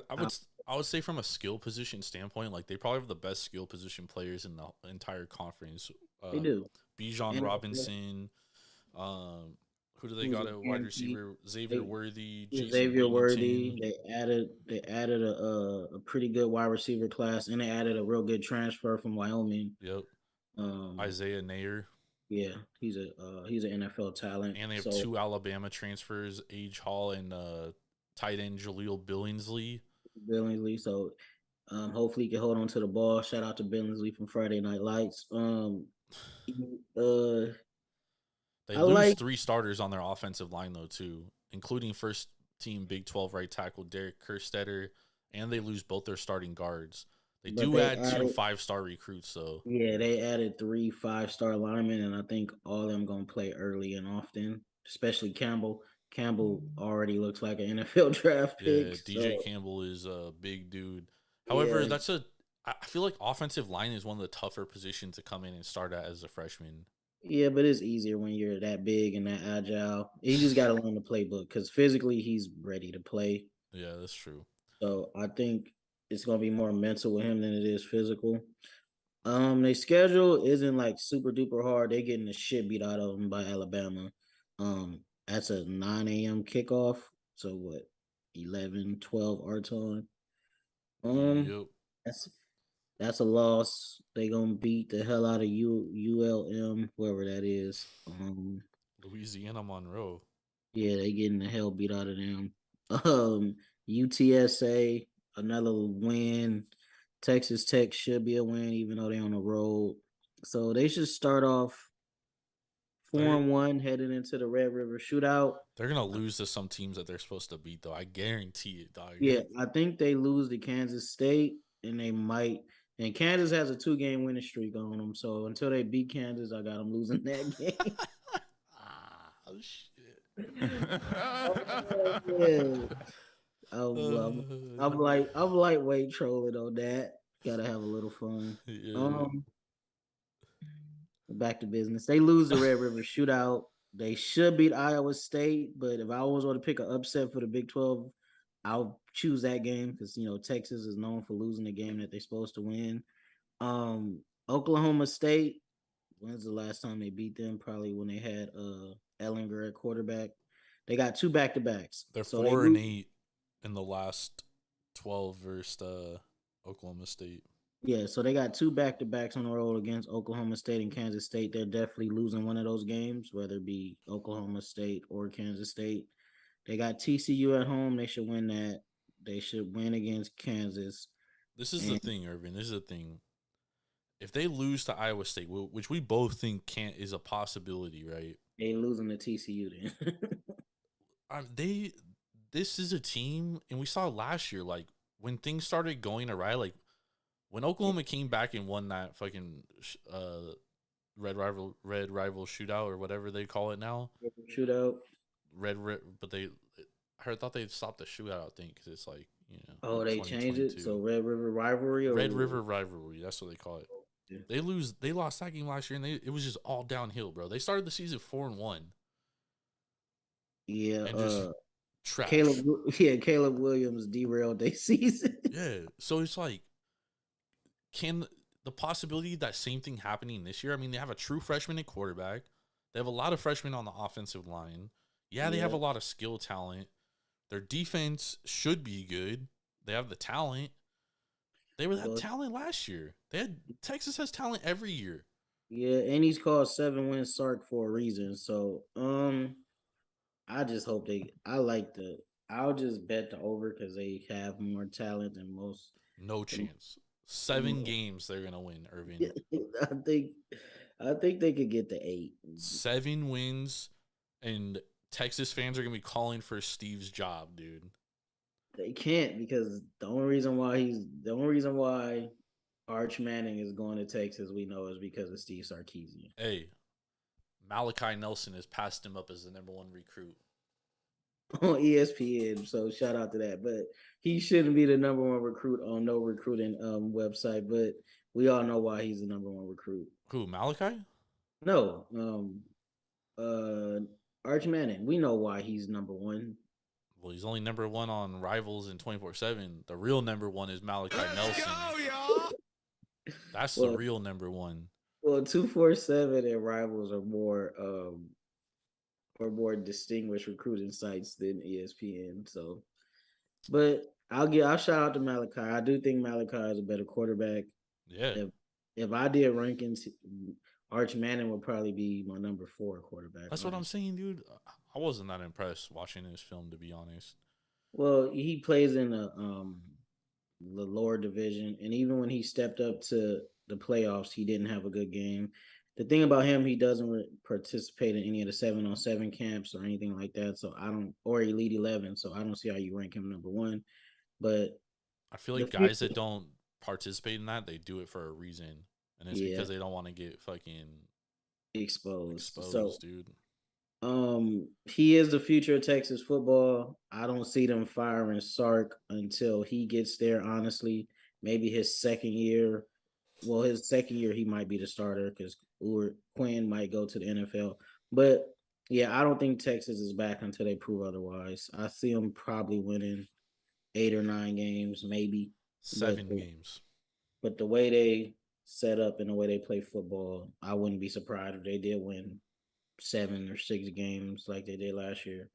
would say from a skill position standpoint, like they probably have the best skill position players in the entire conference. They do. Bijan And Robinson. Who do they got at wide receiver? Xavier Worthy, Jason Xavier Worthy. Wigington. They added a pretty good wide receiver class, and they added a real good transfer from Wyoming. Yep. Um, Isaiah Nair. yeah, he's an NFL talent. And they have 2 Alabama transfers, Age Hall and tight end Jaleel Billingsley. So hopefully he can hold on to the ball. Shout out to Billingsley from Friday Night Lights. They lose 3 starters on their offensive line, though, too, including first team Big 12 right tackle Derek Kerstetter, and they lose both their starting guards. They add 2 5-star recruits, though. Yeah, they added 3 5-star linemen, and I think all of them going to play early and often, especially Campbell. Campbell already looks like an NFL draft pick. Yeah, DJ Campbell is a big dude. However, I feel like offensive line is one of the tougher positions to come in and start at as a freshman. Yeah, but it's easier when you're that big and that agile. You just got to learn the playbook because physically he's ready to play. Yeah, that's true. So I think it's going to be more mental with him than it is physical. Their schedule isn't like super duper hard. They're getting the shit beat out of them by Alabama. That's a 9 a.m. kickoff. So what, 11, 12 our time. Yep. That's a loss. They gonna beat the hell out of ULM, whoever that is. Louisiana Monroe. Yeah, they getting the hell beat out of them. UTSA, another win. Texas Tech should be a win, even though they're on the road. So they should start off 4-1 heading into the Red River Shootout. They're gonna lose to some teams that they're supposed to beat, though. I guarantee it, dog. Yeah, I think they lose to Kansas State, and they might. And Kansas has a 2-game winning streak on them. So until they beat Kansas, I got them losing that game. Oh shit! I'm lightweight trolling on that. Gotta have a little fun. Yeah. Back to business. They lose the Red River Shootout. They should beat Iowa State, but if I always want to pick an upset for the Big 12, I'll choose that game because Texas is known for losing the game that they're supposed to win. Oklahoma State. When's the last time they beat them? Probably when they had Ellinger at quarterback. They got 2 back-to-backs. They're 4-8 in the last 12 versus Oklahoma State. Yeah, so they got 2 back-to-backs on the road against Oklahoma State and Kansas State. They're definitely losing one of those games, whether it be Oklahoma State or Kansas State. They got TCU at home. They should win that. They should win against Kansas. This is the thing, Ervin. This is the thing. If they lose to Iowa State, which we both think is a possibility, right? They losing to TCU then. This is a team, and we saw last year, like when things started going awry, like when Oklahoma came back and won that fucking red rival shootout or whatever they call it now. Shootout. But I thought they'd stop the shootout, I think, because it's like, Oh, they changed it? So Red River Rivalry? Red River Rivalry, that's what they call it. Yeah. They lost that game last year, and it was just all downhill, bro. They started the season 4-1. Yeah. And just trash. Caleb Williams derailed their season. Yeah. So it's like, can the possibility that same thing happening this year? I mean, they have a true freshman at quarterback. They have a lot of freshmen on the offensive line. Yeah, they have a lot of skill talent. Their defense should be good. They have the talent. They were that talent last year. Texas has talent every year. Yeah, and he's called 7-win Sark for a reason. So, I just hope I'll just bet the over because they have more talent than most. No chance. 7 games they're gonna win, Ervin. I think they could get to 8. 7 wins, and Texas fans are gonna be calling for Steve's job, dude. They can't because the only reason why Arch Manning is going to Texas, we know, is because of Steve Sarkisian. Hey, Malachi Nelson has passed him up as the #1 recruit on ESPN, so shout out to that. But he shouldn't be the #1 recruit on no recruiting website. But we all know why he's the #1 recruit. Who, Malachi? No, Arch Manning. We know why he's #1. Well, he's only #1 on Rivals and 24/7. The real #1 is Malachi Nelson. Go, y'all. That's the real #1. Well, 247 and Rivals are more distinguished recruiting sites than ESPN. So, but I'll shout out to Malachi. I do think Malachi is a better quarterback. Yeah, If I did rankings, Arch Manning would probably be my number 4 quarterback. that's what I'm Honestly. saying, dude. I wasn't that impressed watching this film, to be honest. Well, he plays in the lower division, and even when he stepped up to the playoffs, he didn't have a good game. The thing about him, he doesn't participate in any of the 7-on-7 camps or anything like that. So I don't, or Elite 11. So I don't see how you rank him number 1. But I feel the like guys that don't participate in that, they do it for a reason, and it's yeah, because they don't want to get fucking exposed. So exposed, dude. he is the future of Texas football. I don't see them firing Sark until he gets there. Honestly, maybe his second year. Well, his second year he might be the starter because Quinn might go to the NFL. But yeah, I don't think Texas is back until they prove otherwise. I see them probably winning 8 or 9 games, maybe. But 7 games. but the way they set up and the way they play football, I wouldn't be surprised if they did win 7 or 6 games like they did last year.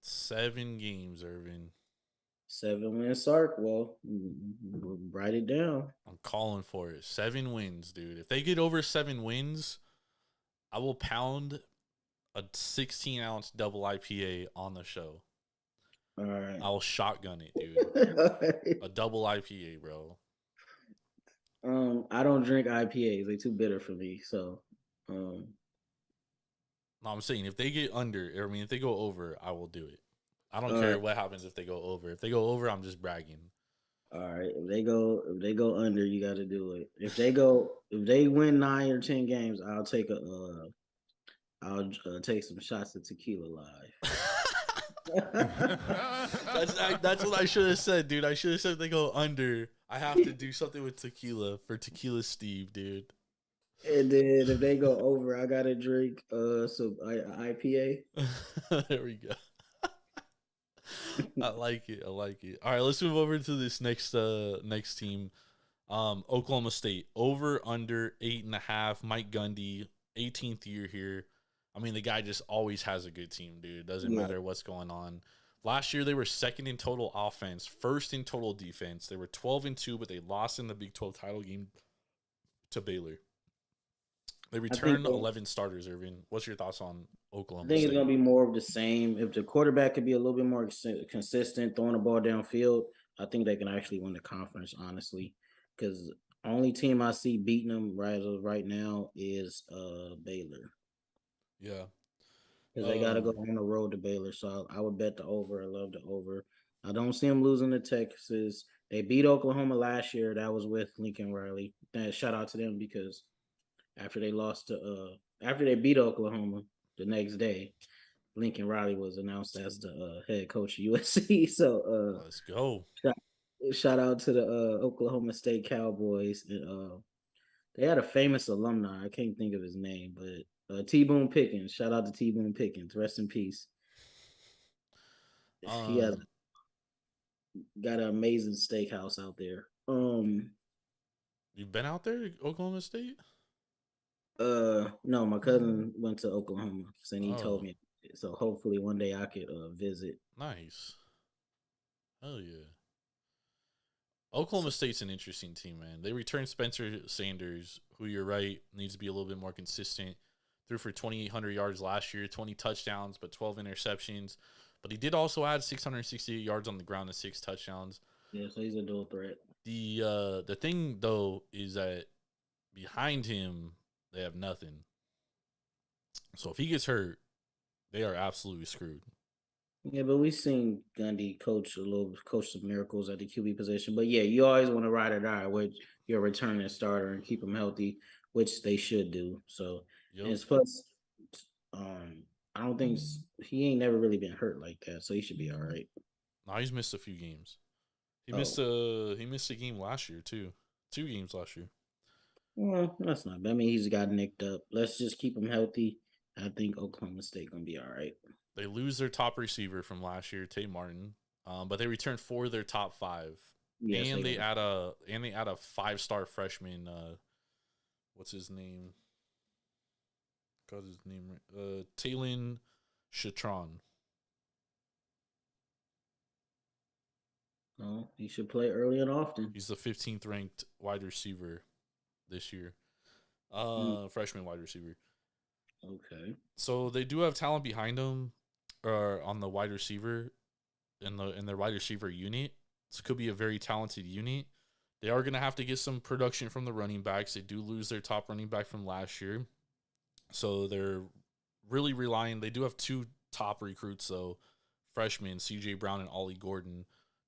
7 games, Irvin. 7 win Sark. Well, write it down. I'm calling for it. 7 wins, dude. If they get over 7 wins, I will pound a 16-ounce double IPA on the show. All right. I'll shotgun it, dude. A double IPA, bro. I don't drink IPAs. They're too bitter for me. So, No, I'm saying if they get under, if they go over, I will do it. I don't care what happens if they go over. If they go over, I'm just bragging. all right. If they go under, you got to do it. If they win 9 or 10 games, I'll take some shots of tequila live. That's what I should have said, dude. I should have said if they go under, I have to do something with tequila for Tequila Steve, dude. And then if they go over, I gotta drink some IPA. There we go. I like it. All right, let's move over to this next team. Oklahoma State. Over under 8.5. Mike Gundy, 18th year here. I mean, the guy just always has a good team, dude. Doesn't matter what's going on. Last year they were second in total offense, first in total defense. They were 12-2, but they lost in the Big 12 title game to Baylor. They returned 11 starters, Irvin. What's your thoughts on Oklahoma State? I think it's going to be more of the same. If the quarterback could be a little bit more consistent, throwing the ball downfield, I think they can actually win the conference, honestly. Because the only team I see beating them right now is Baylor. Yeah. Because they got to go on the road to Baylor. So I would bet the over. I love the over. I don't see them losing to Texas. They beat Oklahoma last year. That was with Lincoln Riley. Shout out to them because after they beat Oklahoma the next day, Lincoln Riley was announced as the head coach of USC. So let's go. Shout out to the Oklahoma State Cowboys. And, they had a famous alumni. I can't think of his name, but T. Boone Pickens. Shout out to T. Boone Pickens. Rest in peace. He has got an amazing steakhouse out there. You've been out there, Oklahoma State? No, my cousin went to Oklahoma, and he told me. So hopefully one day I could visit. Nice. Hell yeah. Oklahoma State's an interesting team, man. They returned Spencer Sanders, who you're right, needs to be a little bit more consistent. Threw for 2,800 yards last year, 20 touchdowns, but 12 interceptions. But he did also add 668 yards on the ground and 6 touchdowns. Yeah, so he's a dual threat. The thing, though, is that behind him, they have nothing. So if he gets hurt, they are absolutely screwed. Yeah, but we've seen Gundy coach some miracles at the QB position. But yeah, you always want to ride or die with your returning starter and keep them healthy, which they should do. So, and plus, I don't think he ain't never really been hurt like that, so he should be all right. No, he's missed a few games. He missed a game last year too. 2 games last year. Well, that's not bad. I mean, he's got nicked up. Let's just keep him healthy. I think Oklahoma State gonna be all right. They lose their top receiver from last year, Tate Martin, but they return 4 of their top 5, and they add a 5-star freshman, what's his name? Got his name right. Talon Chatron. Oh, he should play early and often. He's the 15th ranked wide receiver this year. Freshman wide receiver. Okay. So they do have talent behind them, on the wide receiver, in their wide receiver unit. This could be a very talented unit. They are going to have to get some production from the running backs. They do lose their top running back from last year, so they're really relying. They do have two top recruits, though, freshmen C.J. Brown and Ollie Gordon.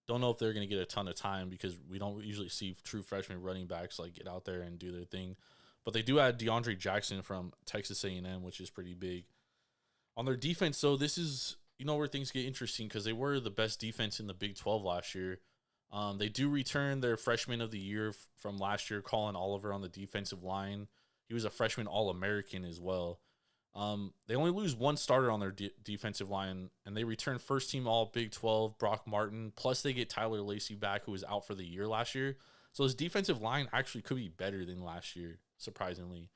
Don't know if they're going to get a ton of time because we don't usually see true freshman running backs like get out there and do their thing. But they do add DeAndre Jackson from Texas A&M, which is pretty big. On their defense, so this is, where things get interesting because they were the best defense in the Big 12 last year. They do return their freshman of the year from last year, Colin Oliver, on the defensive line. He was a freshman All-American as well. They only lose one starter on their defensive line, and they return first-team All-Big 12, Brock Martin, plus they get Tyler Lacey back, who was out for the year last year. So his defensive line actually could be better than last year, surprisingly.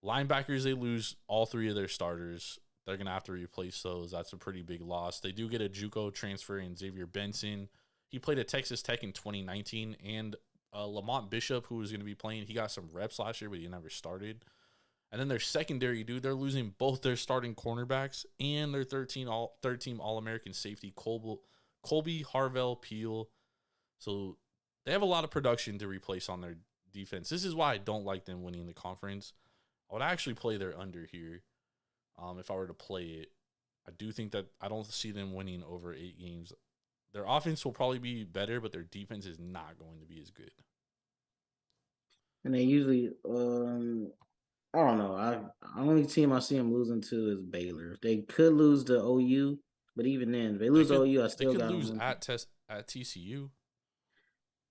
Linebackers, they lose all three of their starters. They're going to have to replace those. That's a pretty big loss. They do get a JUCO transfer in Xavier Benson. He played at Texas Tech in 2019, and Lamont Bishop, who was going to be playing, he got some reps last year, but he never started. And then their secondary, they're losing both their starting cornerbacks and their third-team All-American safety, Colby Harvell Peel. So they have a lot of production to replace on their defense. This is why I don't like them winning the conference. I would actually play their under here if I were to play it. I do think that I don't see them winning over 8 games. Their offense will probably be better, but their defense is not going to be as good. And they usually, I don't know. Only team I see them losing to is Baylor. They could lose to OU, but even then, if they lose to OU, I still got them. They could lose at TCU.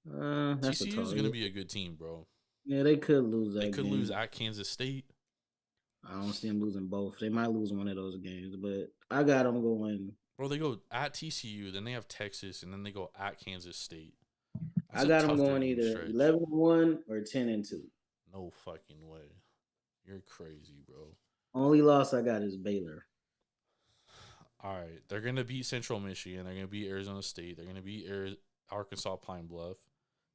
That's TCU is going to be a good team, bro. Yeah, they could lose that. They could lose at Kansas State. I don't see them losing both. They might lose one of those games, but I got them going. Bro, they go at TCU, then they have Texas, and then they go at Kansas State. I got them going either 11-1 or 10-2. No fucking way. You're crazy, bro. Only loss I got is Baylor. All right. They're going to beat Central Michigan. They're going to beat Arizona State. They're going to beat Arkansas Pine Bluff.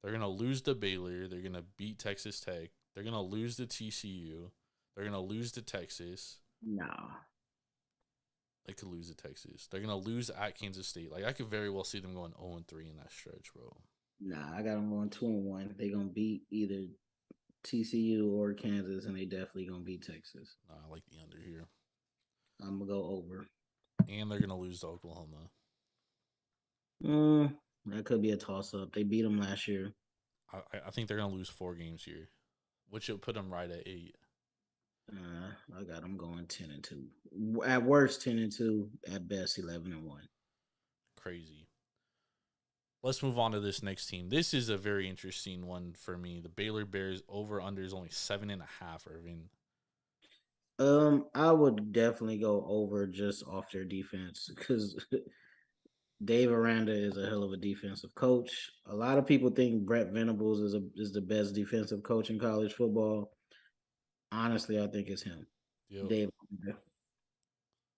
They're going to lose to Baylor. They're going to beat Texas Tech. They're going to lose to TCU. They're going to lose to Texas. Nah. They could lose to Texas. They're going to lose at Kansas State. Like, I could very well see them going 0-3 in that stretch, bro. Nah, I got them going 2-1. They're going to beat either TCU or Kansas, and they definitely going to beat Texas. Nah, I like the under here. I'm going to go over. And they're going to lose to Oklahoma. That could be a toss-up. They beat them last year. I think they're going to lose 4 games here, which will put them right at 8. I got them going 10-2. At worst, 10-2. At best, 11-1. Crazy. Let's move on to this next team. This is a very interesting one for me. The Baylor Bears over/under is only 7.5. Ervin. I would definitely go over just off their defense because Dave Aranda is a hell of a defensive coach. A lot of people think Brett Venables is the best defensive coach in college football. Honestly, I think it's him. Yep. Dave Aranda.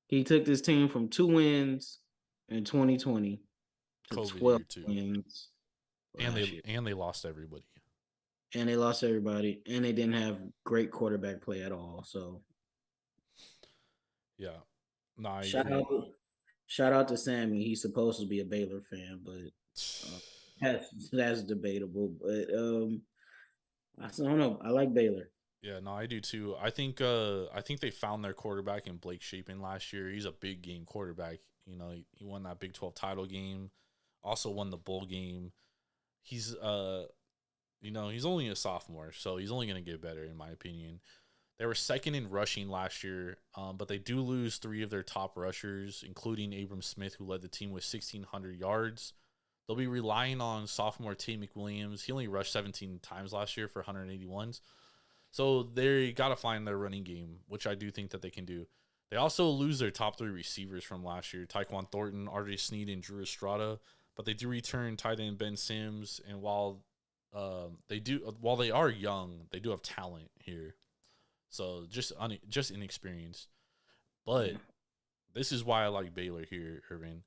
He took this team from 2 wins in 2020 to COVID 12 year too. wins. And they lost everybody. And they lost everybody. And they didn't have great quarterback play at all. So yeah. Nah, shout out to Sammy. He's supposed to be a Baylor fan, but that's debatable. But I don't know. I like Baylor. Yeah, no, I do too. I think they found their quarterback in Blake Shapen last year. He's a big game quarterback. You know, he won that Big 12 title game, also won the bowl game. He's he's only a sophomore, so he's only going to get better in my opinion. They were second in rushing last year, but they do lose 3 of their top rushers, including Abram Smith, who led the team with 1,600 yards. They'll be relying on sophomore Tate McWilliams. He only rushed 17 times last year for 181s. So they got to find their running game, which I do think that they can do. They also lose their top 3 receivers from last year, Tyquan Thornton, RJ Sneed, and Drew Estrada. But they do return tight end Ben Sims. And while they do while they are young, they do have talent here. So just inexperience. But this is why I like Baylor here, Irvin.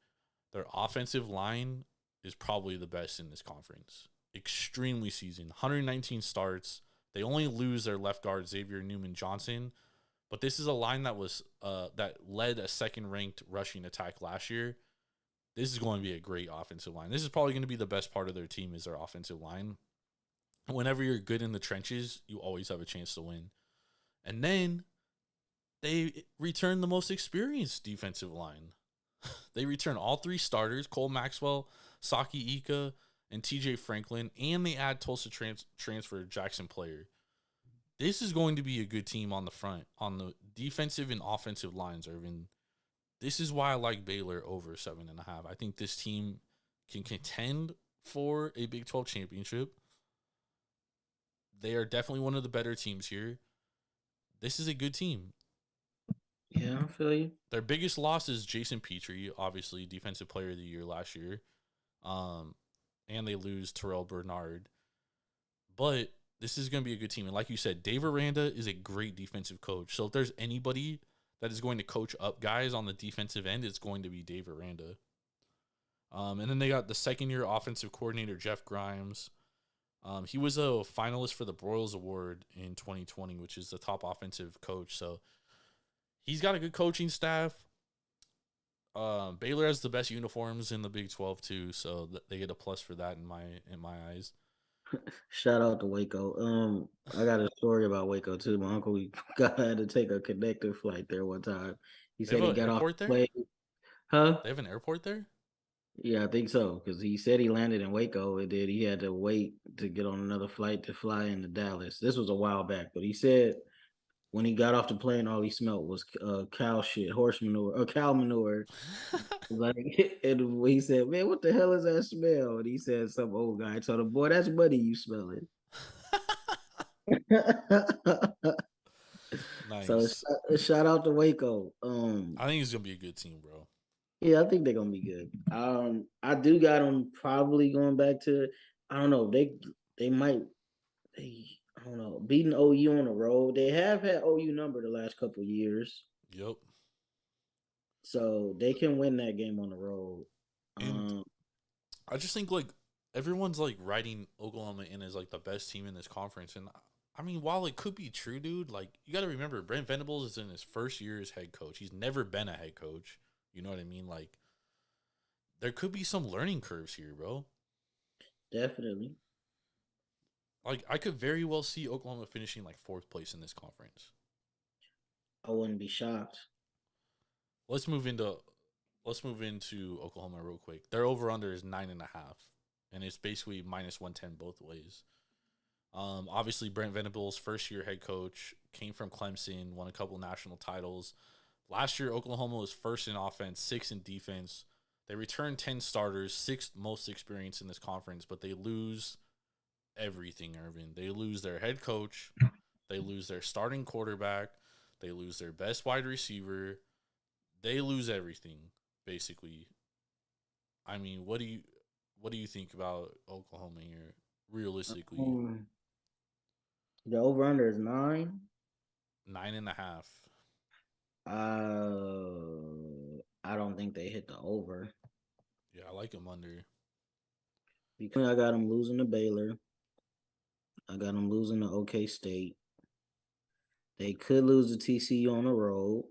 Their offensive line is probably the best in this conference. Extremely seasoned. 119 starts. They only lose their left guard Xavier Newman Johnson, but this is a line that was that led a second-ranked rushing attack last year. This is going to be a great offensive line. This is probably going to be the best part of their team is their offensive line. Whenever you're good in the trenches, you always have a chance to win. And then they return the most experienced defensive line. They return all three starters, Cole Maxwell, Saki Ika, and TJ Franklin, and they add Tulsa transfer Jackson Player. This is going to be a good team on the front, on the defensive and offensive lines, Irvin. This is why I like Baylor over 7.5. I think this team can contend for a Big 12 championship. They are definitely one of the better teams here. This is a good team. Yeah, I feel you. Their biggest loss is Jason Petrie, obviously Defensive Player of the Year last year. And they lose Terrell Bernard. But this is going to be a good team. And like you said, Dave Aranda is a great defensive coach. So if there's anybody that is going to coach up guys on the defensive end, it's going to be Dave Aranda. And then they got the second-year offensive coordinator, Jeff Grimes. He was a finalist for the Broyles Award in 2020, which is the top offensive coach. So he's got a good coaching staff. Baylor has the best uniforms in the Big 12 too, so they get a plus for that in my eyes. Shout out to Waco. I got a story about Waco too. My uncle had to take a connecting flight there one time. He said he got off the plane. Huh? They have an airport there? Yeah, I think so. Because he said he landed in Waco and then he had to wait to get on another flight to fly into Dallas. This was a while back, but he said when he got off the plane, all he smelled was cow shit, horse manure, or cow manure. Like, and he said, "Man, what the hell is that smell?" And he said, "Some old guy told him, boy, that's money you smelling." Nice. So shout out to Waco. I think it's gonna be a good team, bro. Yeah, I think they're gonna be good. I do got them probably going back to. I don't know. They might. I don't know. Beating OU on the road. They have had OU number the last couple years. Yep. So they can win that game on the road. I just think like everyone's like writing Oklahoma in as like the best team in this conference, and I mean, while it could be true, dude, like you got to remember Brent Venables is in his first year as head coach. He's never been a head coach. You know what I mean? Like there could be some learning curves here, bro. Definitely. Like I could very well see Oklahoma finishing like 4th place in this conference. I wouldn't be shocked. Let's move into Oklahoma real quick. Their over under is 9.5, and it's basically minus 110 both ways. Obviously Brent Venables, first year head coach, came from Clemson, won a couple national titles. Last year Oklahoma was first in offense, 6th in defense. They returned 10 starters, 6th most experienced in this conference, but they lose everything, Irvin. They lose their head coach, they lose their starting quarterback, they lose their best wide receiver. They lose everything, basically. I mean, what do you think about Oklahoma here, realistically? The over under is 9. 9.5. I don't think they hit the over. Yeah, I like them under. Because I got them losing to Baylor. I got them losing to OK State. They could lose to TCU on the road.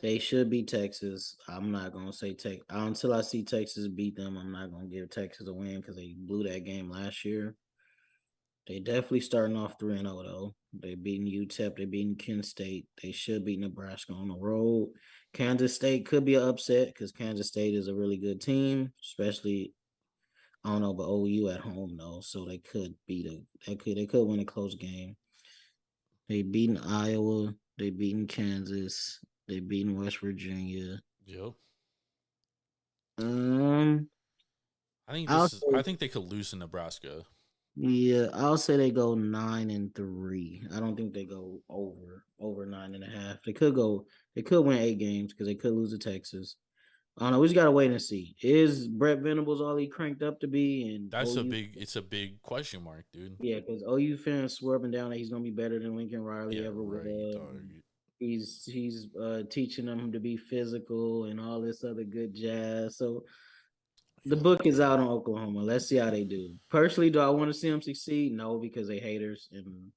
They should beat Texas. I'm not going to say Texas. Until I see Texas beat them, I'm not going to give Texas a win because they blew that game last year. They definitely starting off 3-0, though. They beating UTEP. They beating Kent State. They should beat Nebraska on the road. Kansas State could be an upset because Kansas State is a really good team, especially, I don't know, but OU at home, though. So they could they could win a close game. They beating Iowa. They beating Kansas. They beating West Virginia. Yep. I think they could lose to Nebraska. Yeah, I'll say they go 9-3. I don't think they go over 9.5. They could win 8 games because they could lose to Texas. I don't know. We just gotta wait and see. Is Brett Venables all he cranked up to be? And That's a big. It's a big question mark, dude. yeah, because OU fans swerving down that he's gonna be better than Lincoln Riley Yeah, ever right, was. dog. He's teaching them to be physical and all this other good jazz. So the book is out on Oklahoma. Let's see how they do. Personally, do I want to see them succeed? No, because they haters, and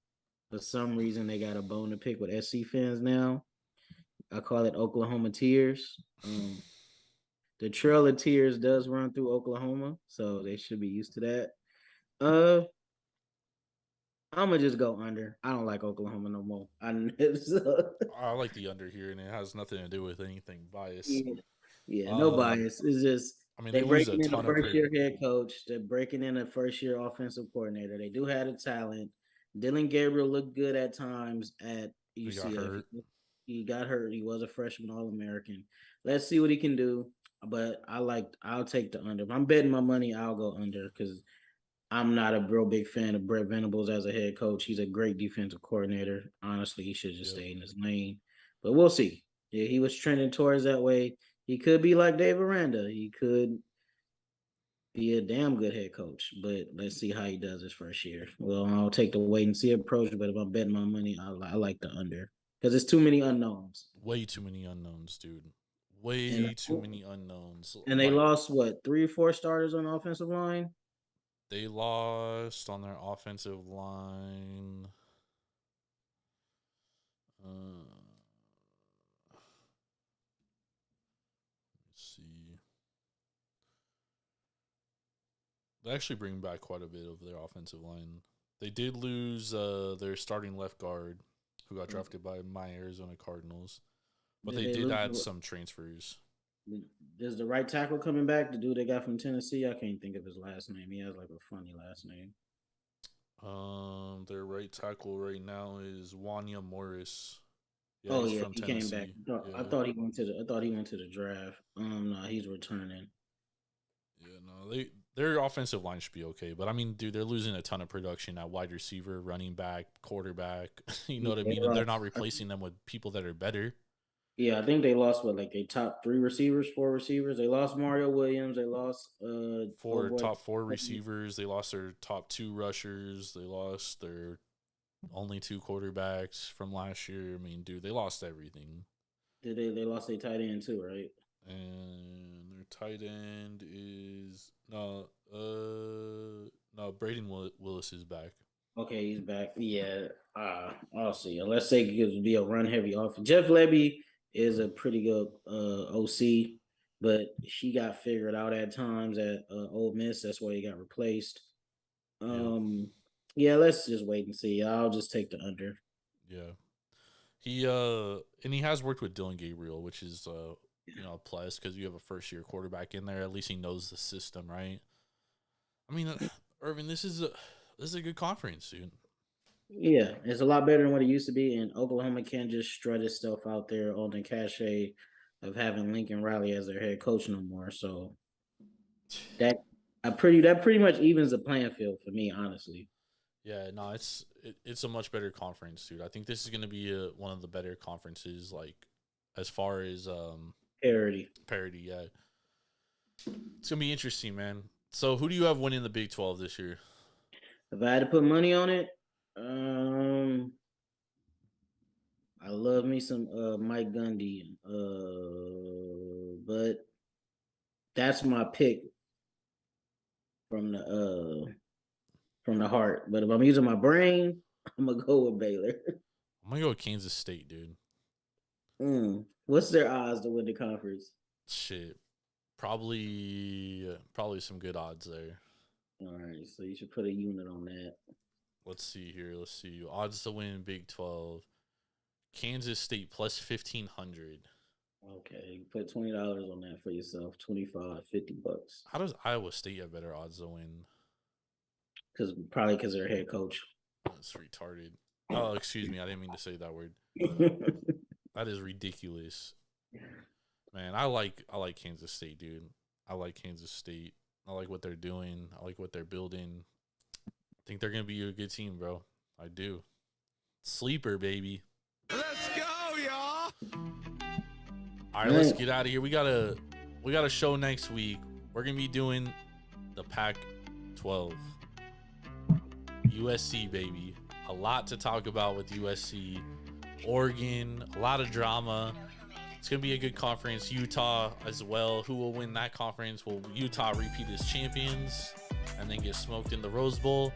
for some reason they got a bone to pick with SC fans now. I call it Oklahoma tears. The Trail of Tears does run through Oklahoma, so they should be used to that. Uh, I'm gonna just go under. I don't like Oklahoma no more. I like the under here, and it has nothing to do with anything bias. Yeah, no bias. It's just I mean, they they lose a breaking in a ton of first year head coach. They're breaking in a first year offensive coordinator. They do have the talent. Dylan Gabriel looked good at times at He got UCF. hurt. He got hurt. He was a freshman All American. Let's see what he can do. But I'll take the under. If I'm betting my money, I'll go under because I'm not a real big fan of Brett Venables as a head coach. He's a great defensive coordinator. Honestly, he should just stay in his lane. But we'll see. Yeah, he was trending towards that way. He could be like Dave Aranda. He could be a damn good head coach. But let's see how he does his first year. Well, I'll take the wait and see approach. But if I'm betting my money, I like the under because it's too many unknowns. Way too many unknowns, dude. Way too many unknowns. And they lost what 3 or 4 starters on the offensive line. They lost on their offensive line. Let's see. They actually bring back quite a bit of their offensive line. They did lose their starting left guard, who got drafted by my Arizona Cardinals, but they did add some transfers. Is the right tackle coming back? The dude they got from Tennessee? I can't think of his last name. He has like a funny last name. Their right tackle right now is Wanya Morris. Yeah, he Tennessee. Came back. I thought he went to the draft. No, he's returning. Yeah, no, their offensive line should be okay, but I mean, dude, they're losing a ton of production at wide receiver, running back, quarterback. You know what I mean? And they're not replacing them with people that are better. Yeah, I think they lost a top 4 receivers. They lost Mario Williams. They lost top 4 receivers. They lost their top 2 rushers. They lost their only 2 quarterbacks from last year. I mean, dude, they lost everything. Did they lost their tight end too, right? And their tight end is Braden Willis is back. Okay, he's back. Yeah, I'll see. Unless they could be a run heavy off. Jeff Lebby is a pretty good OC, but he got figured out at times at Ole Miss. That's why he got replaced. Yeah, let's just wait and see. I'll just take the under. Yeah, he has worked with Dylan Gabriel, which is a plus because you have a first year quarterback in there. At least he knows the system, right? I mean, Ervin, this is a good conference, dude. Yeah, it's a lot better than what it used to be, and Oklahoma can't just strut itself out there on the cachet of having Lincoln Riley as their head coach no more. So that pretty much evens the playing field for me, honestly. Yeah, no, it's a much better conference, dude. I think this is going to be one of the better conferences, like as far as parity. Yeah, it's gonna be interesting, man. So, who do you have winning the Big 12 this year? If I had to put money on it, I love me some Mike Gundy, but that's my pick from the heart. But if I'm using my brain, I'm gonna go with Baylor. I'm gonna go with Kansas State, dude. What's their odds to win the conference? Shit, probably some good odds there. All right, so you should put a unit on that. Let's see here. Let's see. Odds to win Big 12. Kansas State plus 1,500. Okay, put $20 on that for yourself. $25, $50. How does Iowa State have better odds to win? Probably because their head coach. That's retarded. Oh, excuse me. I didn't mean to say that word. That is ridiculous. Man, I like Kansas State, dude. I like Kansas State. I like what they're doing. I like what they're building. I think they're going to be a good team, bro. I do. Sleeper, baby. Let's go, y'all. All right, let's get out of here. We got we got a show next week. We're gonna be doing the Pac-12, USC, baby. A lot to talk about with USC, Oregon, a lot of drama. It's gonna be a good conference. Utah as well. Who will win that conference? Will Utah repeat as champions and then get smoked in the Rose Bowl?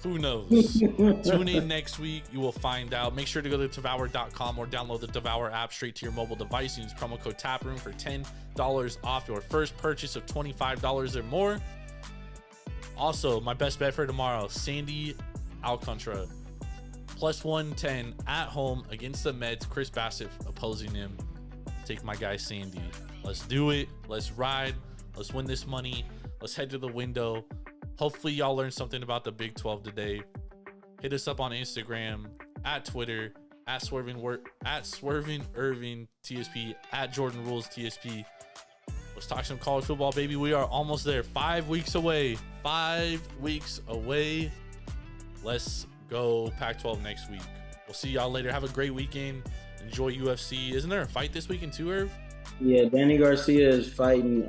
Who knows? Tune in next week. You will find out. Make sure to go to devour.com or download the Devour app straight to your mobile device. Use promo code Taproom for $10 off your first purchase of $25 or more. Also, my best bet for tomorrow, Sandy Alcantara. Plus 110 at home against the Mets. Chris Bassett opposing him. Take my guy Sandy. Let's do it. Let's ride. Let's win this money. Let's head to the window. Hopefully y'all learned something about the Big 12 today. Hit us up on Instagram, at Twitter, at Swerving Ervin TSP, at Jordan Rules TSP. Let's talk some college football, baby. We are almost there. 5 weeks away. 5 weeks away. Let's go Pac-12 next week. We'll see y'all later. Have a great weekend. Enjoy UFC. Isn't there a fight this weekend too, Irv? Yeah, Danny Garcia is fighting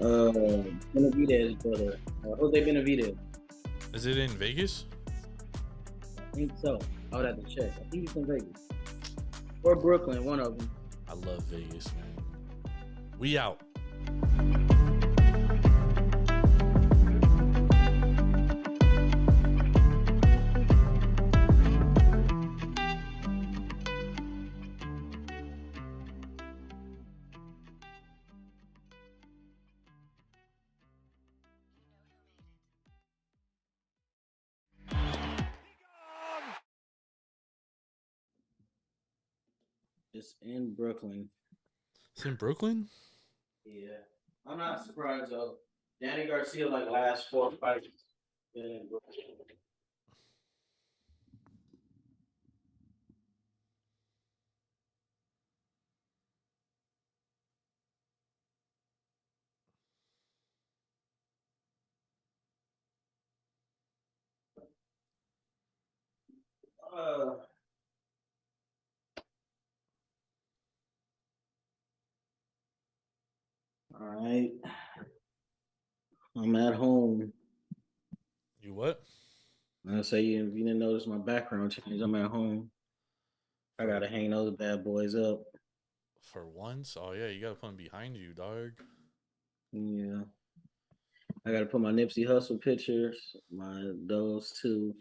Benavidez' brother. Jose Benavidez. Is it in Vegas? I think so. I would have to check. I think it's in Vegas. Or Brooklyn, one of them. I love Vegas, man. We out. It's in Brooklyn. It's in Brooklyn? Yeah. I'm not surprised though. Danny Garcia like last 4 fights been in Brooklyn. All right. I'm at home. You what? I say if you didn't notice my background change, I'm at home. I gotta hang those bad boys up. For once? Oh, yeah, you got to put them behind you, dog. Yeah. I gotta put my Nipsey Hussle pictures, those two.